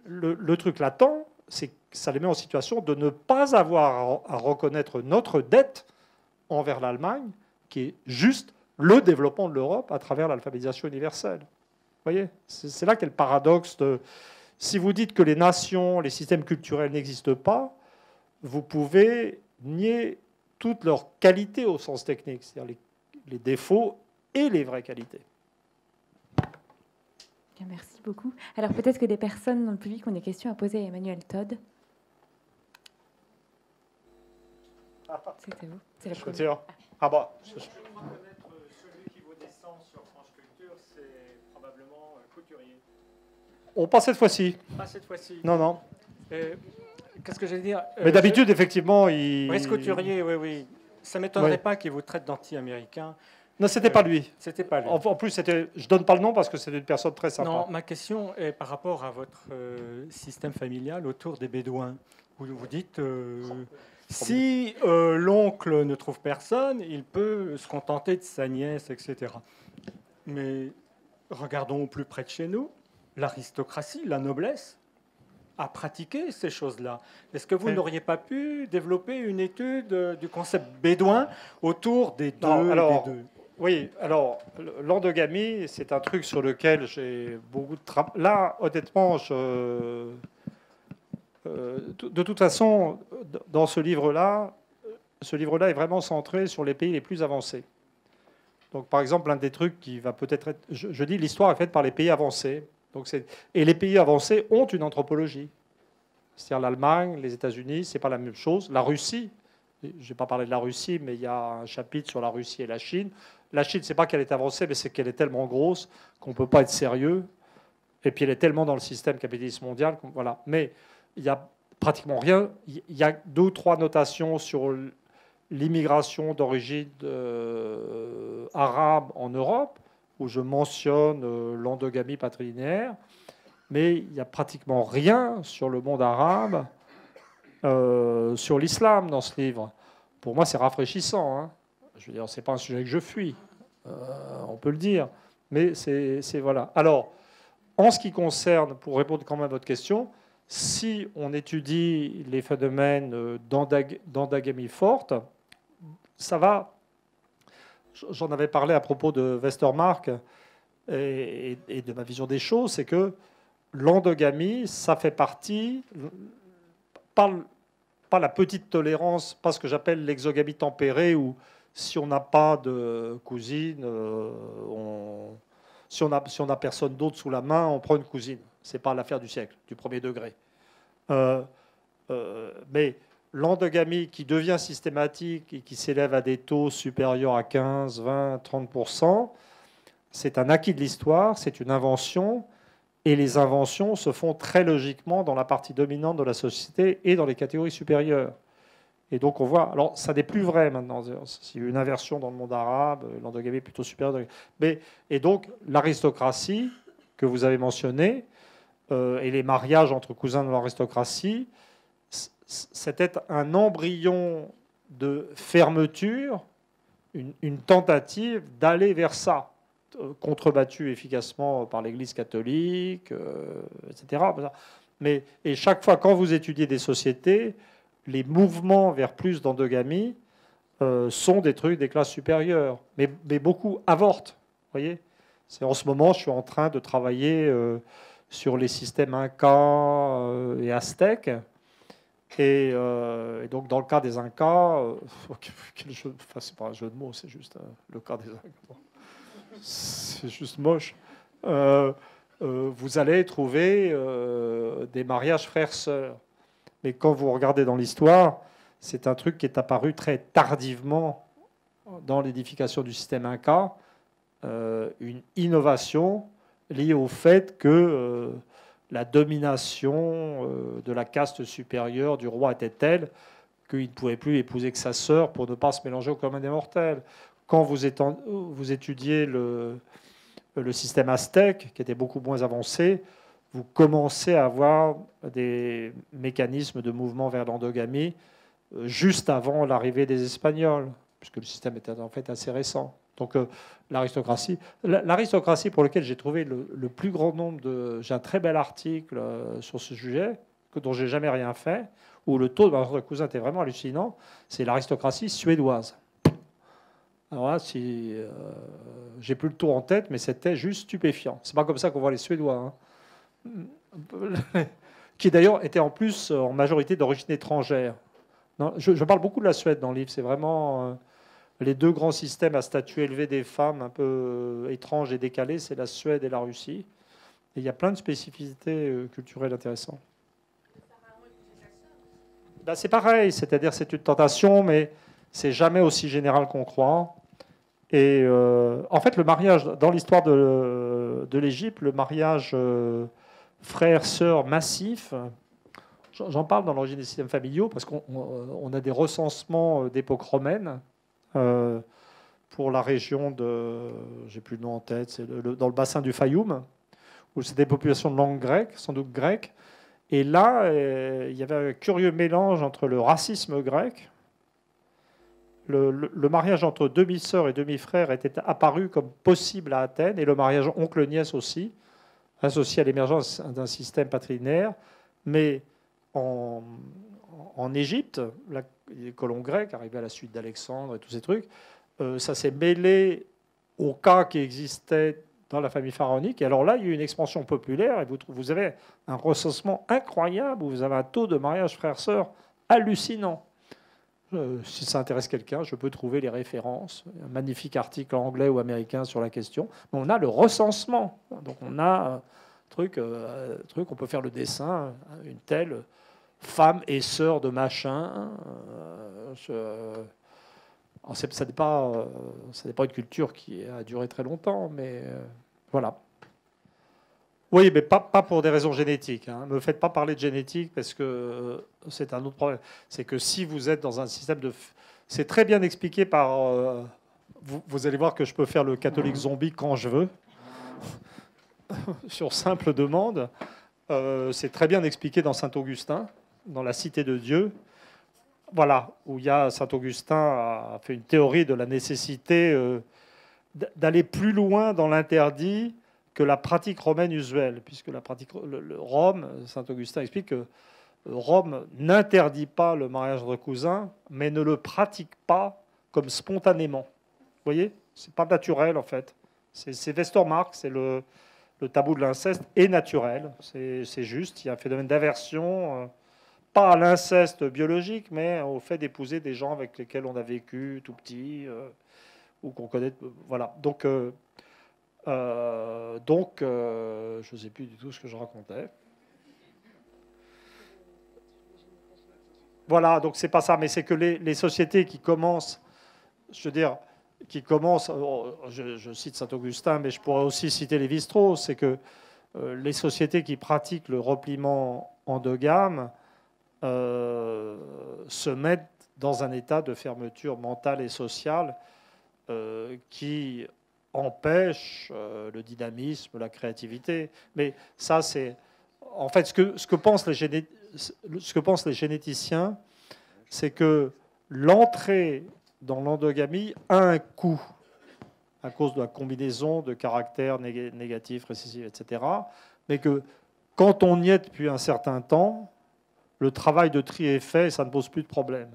le truc latent, c'est que ça les met en situation de ne pas avoir à reconnaître notre dette envers l'Allemagne, qui est juste le développement de l'Europe à travers l'alphabétisation universelle. Vous voyez, c'est là qu'est le paradoxe de... Si vous dites que les nations, les systèmes culturels n'existent pas, vous pouvez nier toutes leurs qualités au sens technique, c'est-à-dire les défauts et les vraies qualités. Bien, merci beaucoup. Alors peut-être que des personnes dans le public ont des questions à poser à Emmanuel Todd. C'était vous. C'est la première. Ah bah. Celui qui vous descend sur France Culture, c'est probablement Couturier. On passe cette fois-ci. Pas cette fois-ci. Non, non. Qu'est-ce que j'allais dire Mais d'habitude, effectivement, il... Brice Couturier, oui, oui. Ça ne m'étonnerait pas qu'il vous traite d'anti-américain. Non, c'était pas lui. C'était pas lui. En plus, je donne pas le nom parce que c'est une personne très sympa. Non, ma question est par rapport à votre système familial autour des Bédouins. Vous dites, si l'oncle ne trouve personne, il peut se contenter de sa nièce, etc. Mais regardons au plus près de chez nous, l'aristocratie, la noblesse a pratiqué ces choses-là. Est-ce que vous n'auriez pas pu développer une étude du concept bédouin autour des deux? Oui, alors, l'endogamie, c'est un truc sur lequel j'ai beaucoup de travail. Là, honnêtement, de toute façon, dans ce livre-là est vraiment centré sur les pays les plus avancés. Donc, par exemple, l'un des trucs qui va peut-être être... Je dis l'histoire est faite par les pays avancés. Et les pays avancés ont une anthropologie. C'est-à-dire l'Allemagne, les États-Unis, ce n'est pas la même chose. La Russie, je n'ai pas parlé de la Russie, mais il y a un chapitre sur la Russie et la Chine. La Chine, ce n'est pas qu'elle est avancée, mais c'est qu'elle est tellement grosse qu'on ne peut pas être sérieux. Et puis elle est tellement dans le système capitaliste mondial. Voilà. Mais il n'y a pratiquement rien. Il y a 2 ou 3 notations sur l'immigration d'origine arabe en Europe, où je mentionne l'endogamie patrilinéaire, mais il n'y a pratiquement rien sur le monde arabe, sur l'islam dans ce livre. Pour moi, c'est rafraîchissant. Hein. Je veux dire, c'est pas un sujet que je fuis, on peut le dire, mais c'est voilà. Alors, en ce qui concerne, pour répondre quand même à votre question, si on étudie les phénomènes d'endogamie forte, ça va. J'en avais parlé à propos de Westermarck et de ma vision des choses, c'est que l'endogamie, ça fait partie, pas la petite tolérance, pas ce que j'appelle l'exogamie tempérée, où si on n'a pas de cousine, si on n'a personne d'autre sous la main, on prend une cousine. Ce n'est pas l'affaire du siècle, du premier degré. Mais l'endogamie qui devient systématique et qui s'élève à des taux supérieurs à 15, 20, 30%, c'est un acquis de l'histoire, c'est une invention, et les inventions se font très logiquement dans la partie dominante de la société et dans les catégories supérieures. Et donc on voit, alors ça n'est plus vrai maintenant, il y a eu une inversion dans le monde arabe, l'endogamie est plutôt supérieure. Et donc l'aristocratie que vous avez mentionnée et les mariages entre cousins de l'aristocratie, c'était un embryon de fermeture, une tentative d'aller vers ça, contrebattue efficacement par l'Église catholique, etc. Et chaque fois, quand vous étudiez des sociétés, les mouvements vers plus d'endogamie sont des trucs des classes supérieures. Mais beaucoup avortent. Voyez, en ce moment, je suis en train de travailler sur les systèmes Incas et Aztèques. Et donc, dans le cas des Incas, c'est pas un jeu de mots, c'est juste le cas des Incas. C'est juste moche. Vous allez trouver des mariages frères-sœurs. Mais quand vous regardez dans l'histoire, c'est un truc qui est apparu très tardivement dans l'édification du système Inca, une innovation liée au fait que la domination de la caste supérieure du roi était telle qu'il ne pouvait plus épouser que sa sœur pour ne pas se mélanger au commun des mortels. Quand vous étudiez le système aztèque, qui était beaucoup moins avancé, vous commencez à avoir des mécanismes de mouvement vers l'endogamie juste avant l'arrivée des Espagnols, puisque le système était en fait assez récent. Donc l'aristocratie pour lequel j'ai trouvé le plus grand nombre de... J'ai un très bel article sur ce sujet, dont j'ai jamais rien fait, où le taux de mariage entre cousins était vraiment hallucinant, c'est l'aristocratie suédoise. Alors là, j'ai plus le taux en tête, mais c'était juste stupéfiant. C'est pas comme ça qu'on voit les Suédois, hein. Qui d'ailleurs étaient en plus en majorité d'origine étrangère. Non, je parle beaucoup de la Suède dans le livre. C'est vraiment les deux grands systèmes à statut élevé des femmes un peu étranges et décalés, c'est la Suède et la Russie. Et il y a plein de spécificités culturelles intéressantes. Ben, c'est pareil, c'est-à-dire c'est une tentation, mais c'est jamais aussi général qu'on croit. Et en fait, le mariage, dans l'histoire de l'Égypte, le mariage frère-sœur massif, j'en parle dans l'origine des systèmes familiaux, parce qu'on a des recensements d'époque romaine pour la région de, j'ai plus le nom en tête, c'est dans le bassin du Fayoum, où c'est des populations de langue grecque, sans doute grecque. Et là, il y avait un curieux mélange entre le racisme grec. Le mariage entre demi-sœurs et demi-frères était apparu comme possible à Athènes, et le mariage oncle-nièce aussi, associé à l'émergence d'un système patrilinéaire. Mais en Égypte, les colons grecs, arrivés à la suite d'Alexandre et tous ces trucs, ça s'est mêlé aux cas qui existaient dans la famille pharaonique. Et alors là, il y a eu une expansion populaire, et vous avez un recensement incroyable, où vous avez un taux de mariage frères-sœurs hallucinant. Si ça intéresse quelqu'un, je peux trouver les références. Un magnifique article anglais ou américain sur la question. Mais on a le recensement. Donc on a un truc, on peut faire le dessin, une telle femme et sœur de machin. Ça n'est pas une culture qui a duré très longtemps, mais voilà. Oui, mais pas pour des raisons génétiques. Ne me faites pas parler de génétique, parce que c'est un autre problème. C'est que si vous êtes dans un système de... C'est très bien expliqué par... Vous allez voir que je peux faire le catholique zombie quand je veux, sur simple demande. C'est très bien expliqué dans Saint-Augustin, dans la Cité de Dieu. Voilà, où il y a Saint-Augustin a fait une théorie de la nécessité d'aller plus loin dans l'interdit que la pratique romaine usuelle, puisque la pratique Rome, Saint-Augustin explique que Rome n'interdit pas le mariage entre cousins, mais ne le pratique pas comme spontanément. Vous voyez, c'est pas naturel en fait. C'est Westermarck, c'est le tabou de l'inceste est naturel. C'est juste, il y a un phénomène d'aversion, pas à l'inceste biologique, mais au fait d'épouser des gens avec lesquels on a vécu tout petit ou qu'on connaît. Voilà. Donc je ne sais plus du tout ce que je racontais. Voilà, donc c'est pas ça, mais c'est que les sociétés qui commencent, je cite Saint-Augustin, mais je pourrais aussi citer Lévi-Strauss, c'est que les sociétés qui pratiquent le repliement endogame se mettent dans un état de fermeture mentale et sociale qui empêche le dynamisme, la créativité. Mais ça, c'est en fait, ce que pensent les généticiens, c'est que l'entrée dans l'endogamie a un coût à cause de la combinaison de caractères négatifs, récessifs, etc. Mais que quand on y est depuis un certain temps, le travail de tri est fait et ça ne pose plus de problème.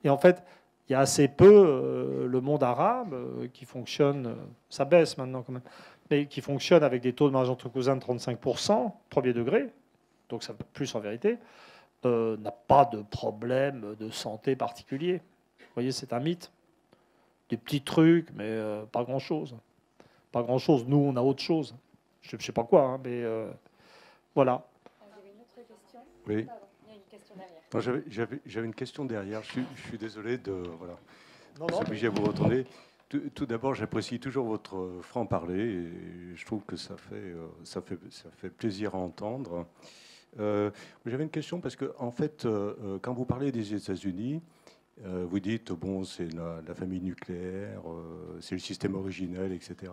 Et en fait, il y a assez peu le monde arabe qui fonctionne, ça baisse maintenant quand même, mais qui fonctionne avec des taux de mariage entre cousins de 35%, premier degré, donc ça plus en vérité, n'a pas de problème de santé particulier. Vous voyez, c'est un mythe. Des petits trucs, mais pas grand-chose. Pas grand-chose. Nous, on a autre chose. Je ne sais pas quoi, hein, mais voilà. Vous avez une autre question ? Oui. Pardon, il y a une question derrière. J'avais une question derrière. Je suis désolé de Non, s'obliger à vous retourner. Tout d'abord, j'apprécie toujours votre franc-parler et je trouve que ça fait plaisir à entendre. J'avais une question parce que, en fait, quand vous parlez des États-Unis, vous dites, bon, c'est la famille nucléaire, c'est le système originel, etc.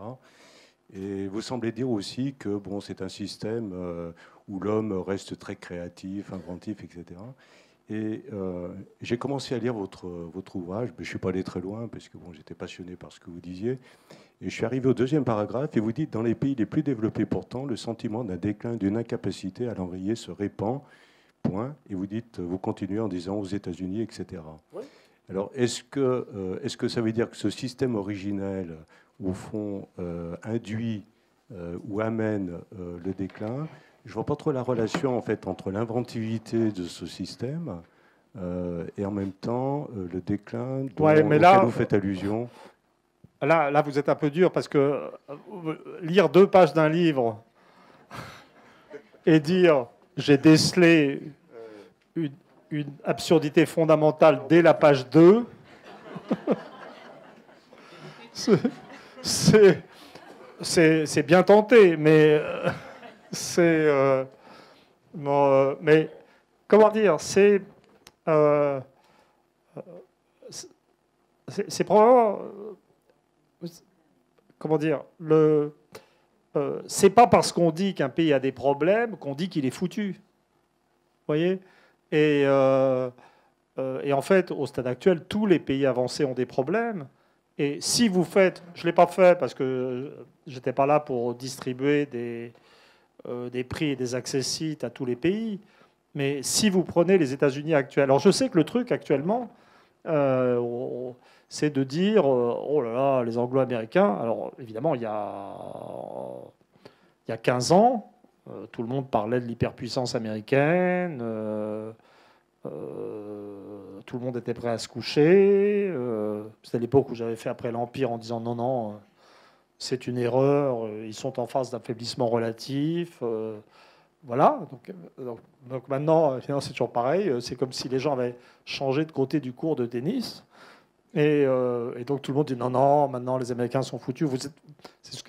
Et vous semblez dire aussi que, bon, c'est un système où l'homme reste très créatif, inventif, etc. Et j'ai commencé à lire votre ouvrage, mais je ne suis pas allé très loin parce que bon, j'étais passionné par ce que vous disiez. Et je suis arrivé au deuxième paragraphe et vous dites, dans les pays les plus développés pourtant, le sentiment d'un déclin, d'une incapacité à l'enrayer se répand, point. Et vous dites, vous continuez en disant aux États-Unis, etc. Oui. Alors, est-ce que ça veut dire que ce système originel, au fond, induit ou amène le déclin? Je ne vois pas trop la relation en fait entre l'inventivité de ce système et en même temps le déclin auquel vous faites allusion. Là, vous êtes un peu dur parce que lire 2 pages d'un livre et dire j'ai décelé une absurdité fondamentale dès la page 2, c'est bien tenté, mais mais comment dire, c'est probablement comment dire, c'est pas parce qu'on dit qu'un pays a des problèmes qu'on dit qu'il est foutu. Vous voyez ? Et en fait, au stade actuel, tous les pays avancés ont des problèmes. Et si vous faites, je ne l'ai pas fait parce que je n'étais pas là pour distribuer des prix et des accessites à tous les pays, mais si vous prenez les États-Unis actuels, alors je sais que le truc actuellement, c'est de dire, oh là là, les Anglo-Américains, alors évidemment, il y a 15 ans, tout le monde parlait de l'hyperpuissance américaine, tout le monde était prêt à se coucher. C'était l'époque où j'avais fait après l'Empire en disant non, non, c'est une erreur, ils sont en phase d'affaiblissement relatif. Voilà. Donc maintenant, c'est toujours pareil. C'est comme si les gens avaient changé de côté du court de tennis. Et donc tout le monde dit non, non, maintenant les Américains sont foutus.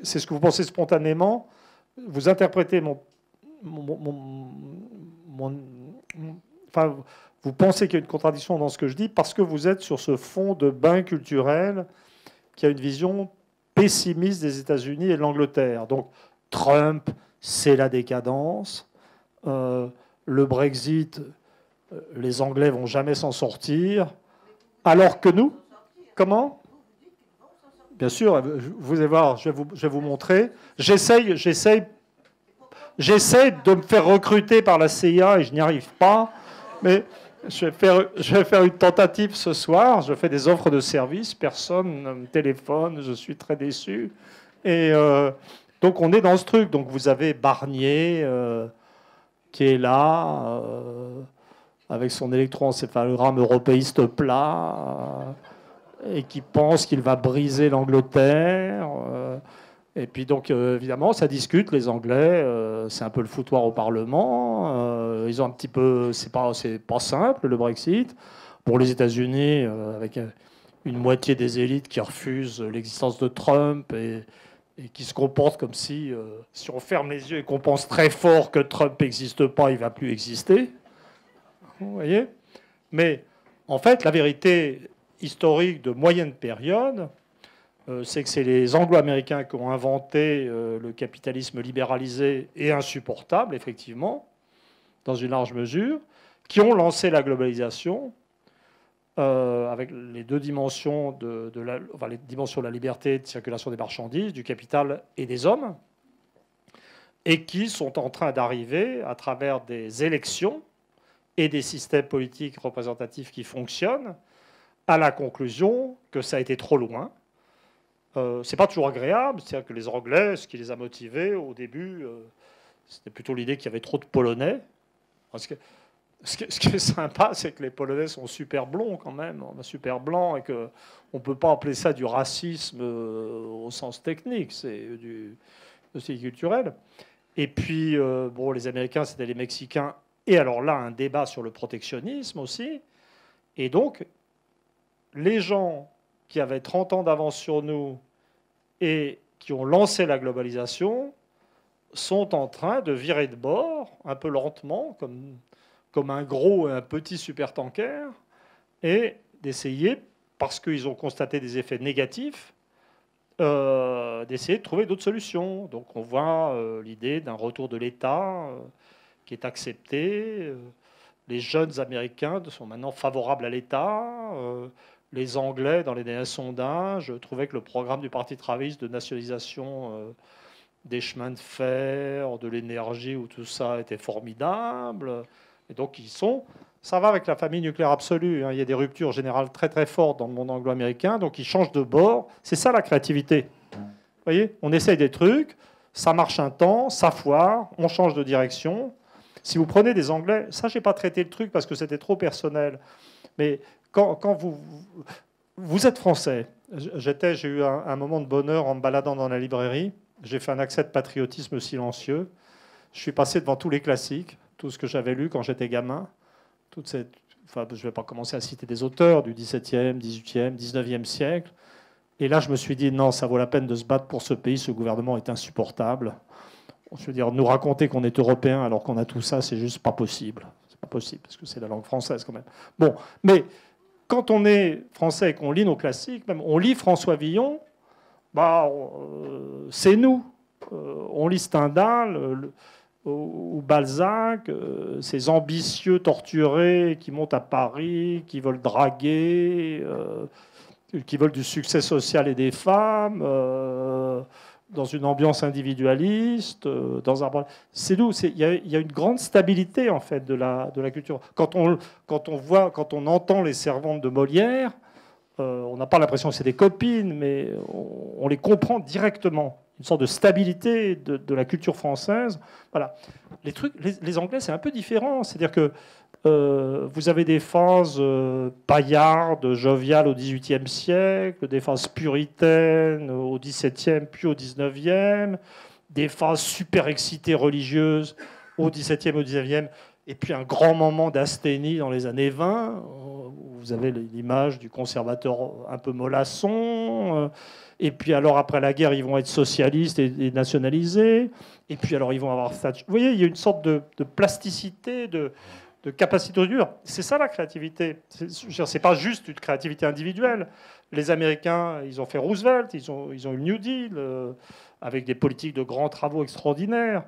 C'est ce que vous pensez spontanément. Vous interprétez enfin, vous pensez qu'il y a une contradiction dans ce que je dis parce que vous êtes sur ce fond de bain culturel qui a une vision pessimiste des États-Unis et de l'Angleterre. Donc Trump, c'est la décadence. Le Brexit, les Anglais vont jamais s'en sortir. Alors que nous, comment ? Bien sûr, vous allez voir, je vais vous montrer. J'essaye de me faire recruter par la CIA et je n'y arrive pas. Mais je vais faire une tentative ce soir. Je fais des offres de services. Personne ne me téléphone. Je suis très déçu. Et donc, on est dans ce truc. Donc, vous avez Barnier qui est là avec son électroencéphalogramme européiste plat et qui pense qu'il va briser l'Angleterre. Et puis donc, évidemment, ça discute, les Anglais, c'est un peu le foutoir au Parlement. Ils ont un petit peu... C'est pas simple, le Brexit. Pour les États-Unis, avec une moitié des élites qui refusent l'existence de Trump et qui se comportent comme si on ferme les yeux et qu'on pense très fort que Trump n'existe pas, il ne va plus exister. Vous voyez ? Mais, en fait, la vérité historique de moyenne période... c'est que c'est les Anglo-Américains qui ont inventé le capitalisme libéralisé et insupportable, effectivement. dans une large mesure, qui ont lancé la globalisation avec les deux dimensions les dimensions de la liberté de circulation des marchandises, du capital et des hommes, et qui sont en train d'arriver, à travers des élections et des systèmes politiques représentatifs qui fonctionnent, à la conclusion que ça a été trop loin. C'est pas toujours agréable, c'est-à-dire que les Anglais, ce qui les a motivés au début, c'était plutôt l'idée qu'il y avait trop de Polonais. Parce que ce qui est sympa, c'est que les Polonais sont super blonds quand même, super blancs, et qu'on ne peut pas appeler ça du racisme au sens technique, c'est aussi culturel. Et puis, bon, les Américains, c'était les Mexicains, et alors là, un débat sur le protectionnisme aussi. Et donc, les gens qui avaient 30 ans d'avance sur nous et qui ont lancé la globalisation sont en train de virer de bord, un peu lentement, comme un gros et un petit supertanker, et d'essayer, parce qu'ils ont constaté des effets négatifs, d'essayer de trouver d'autres solutions. Donc on voit l'idée d'un retour de l'État qui est accepté. Les jeunes Américains sont maintenant favorables à l'État. Les Anglais, dans les derniers sondages, trouvaient que le programme du Parti travailliste de nationalisation des chemins de fer, de l'énergie, où tout ça était formidable. Et donc, ça va avec la famille nucléaire absolue. Il y a des ruptures générales très très fortes dans le monde anglo-américain, donc ils changent de bord. C'est ça la créativité. Vous voyez, on essaye des trucs, ça marche un temps, ça foire, on change de direction. Si vous prenez des Anglais, ça, je n'ai pas traité le truc parce que c'était trop personnel, mais quand vous êtes français, j'ai eu un moment de bonheur en me baladant dans la librairie. J'ai fait un accès de patriotisme silencieux. Je suis passé devant tous les classiques, tout ce que j'avais lu quand j'étais gamin. Je ne vais pas commencer à citer des auteurs du XVIIe, XVIIIe, XIXe siècle. Et là, je me suis dit, non, ça vaut la peine de se battre pour ce pays. Ce gouvernement est insupportable. Je veux dire, nous raconter qu'on est européen alors qu'on a tout ça, c'est juste pas possible. C'est pas possible, parce que c'est la langue française quand même. Bon, mais quand on est français et qu'on lit nos classiques, même on lit François Villon, c'est nous. On lit Stendhal ou Balzac, ces ambitieux torturés qui montent à Paris, qui veulent draguer, qui veulent du succès social et des femmes, dans une ambiance individualiste, c'est nous. Il y a une grande stabilité en fait de la culture. Quand on entend les servantes de Molière, on n'a pas l'impression que c'est des copines, mais on les comprend directement. Une sorte de stabilité de la culture française. Voilà. Les Anglais, c'est un peu différent. C'est-à-dire que vous avez des phases paillardes, joviales au XVIIIe siècle, des phases puritaines au XVIIe, puis au XIXe, des phases super excitées religieuses au XVIIe, au XIXe, et puis un grand moment d'asthénie dans les années 20. Vous avez l'image du conservateur un peu mollasson. Et puis alors, après la guerre, ils vont être socialistes et nationalisés. Et puis alors, ils vont avoir Thatcher. Vous voyez, il y a une sorte de plasticité, de capacité dure. C'est ça la créativité. C'est pas juste une créativité individuelle. Les Américains, ils ont fait Roosevelt, ils ont eu le New Deal, avec des politiques de grands travaux extraordinaires.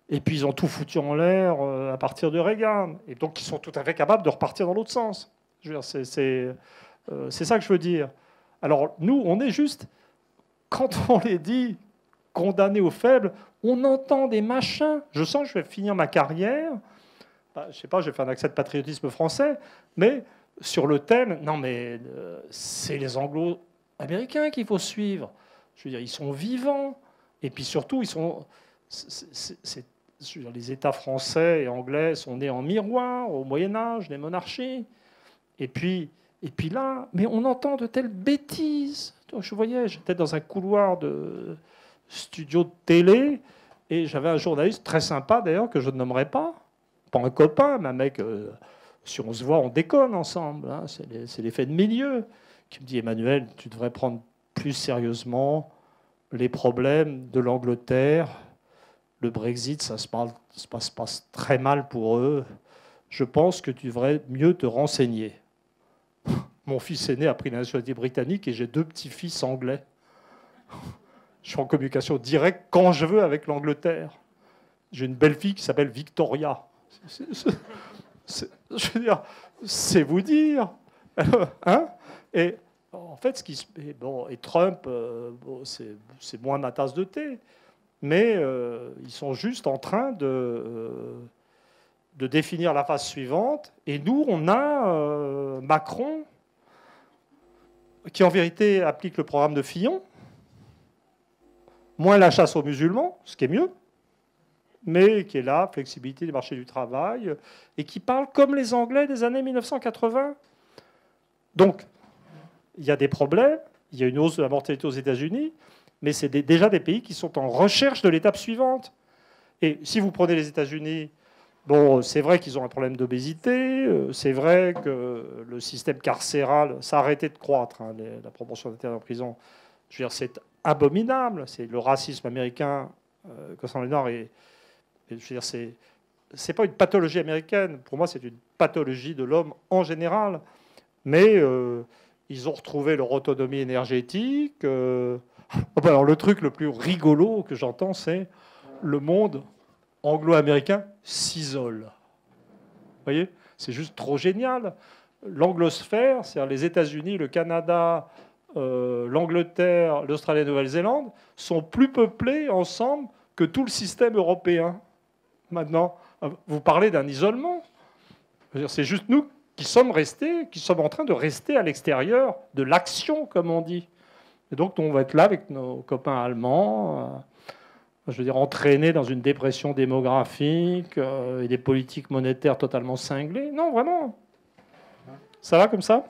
Et puis ils ont tout foutu en l'air à partir de Reagan. Et donc ils sont tout à fait capables de repartir dans l'autre sens. C'est ça que je veux dire. Alors nous, on est juste, quand on les dit condamnés aux faibles, on entend des machins. Je sens que je vais finir ma carrière. Je ne sais pas, j'ai fait un accès de patriotisme français, mais sur le thème, non mais c'est les Anglo-Américains qu'il faut suivre. Je veux dire, ils sont vivants. Et puis surtout, ils sont... les États français et anglais sont nés en miroir au Moyen-Âge, les monarchies. Et puis là, mais on entend de telles bêtises. Je voyais, j'étais dans un couloir de studio de télé et j'avais un journaliste très sympa d'ailleurs que je ne nommerai pas un copain, mais un mec, si on se voit, on déconne ensemble. Hein, c'est l'effet de milieu qui me dit, Emmanuel, tu devrais prendre plus sérieusement les problèmes de l'Angleterre. Le Brexit, ça se passe très mal pour eux. Je pense que tu devrais mieux te renseigner. Mon fils aîné a pris la nationalité britannique et j'ai 2 petits-fils anglais. Je suis en communication directe quand je veux avec l'Angleterre. J'ai une belle-fille qui s'appelle Victoria. Je veux dire, c'est vous dire. Hein? Et en fait, et Trump, c'est moins ma tasse de thé, mais ils sont juste en train de définir la phase suivante. Et nous, on a Macron, qui en vérité applique le programme de Fillon, moins la chasse aux musulmans, ce qui est mieux, mais qui est là, flexibilité des marchés du travail, et qui parle comme les Anglais des années 1980. Donc, il y a des problèmes, il y a une hausse de la mortalité aux États-Unis, mais c'est déjà des pays qui sont en recherche de l'étape suivante. Et si vous prenez les États-Unis, bon, c'est vrai qu'ils ont un problème d'obésité, c'est vrai que le système carcéral, ça a arrêté de croître, hein, la proportion d'internes en prison. Je veux dire, c'est abominable, c'est le racisme américain concernant le Nord. Et je veux dire, c'est pas une pathologie américaine, pour moi, c'est une pathologie de l'homme en général. Mais ils ont retrouvé leur autonomie énergétique. Alors, le truc le plus rigolo que j'entends, c'est le monde anglo-américain s'isole. Vous voyez, c'est juste trop génial. L'anglosphère, c'est-à-dire les États-Unis, le Canada, l'Angleterre, l'Australie et la Nouvelle-Zélande, sont plus peuplés ensemble que tout le système européen. Maintenant, vous parlez d'un isolement. C'est juste nous qui sommes en train de rester à l'extérieur de l'action, comme on dit. Et donc, on va être là avec nos copains allemands, je veux dire, entraînés dans une dépression démographique et des politiques monétaires totalement cinglées. Non, vraiment. Ça va comme ça ?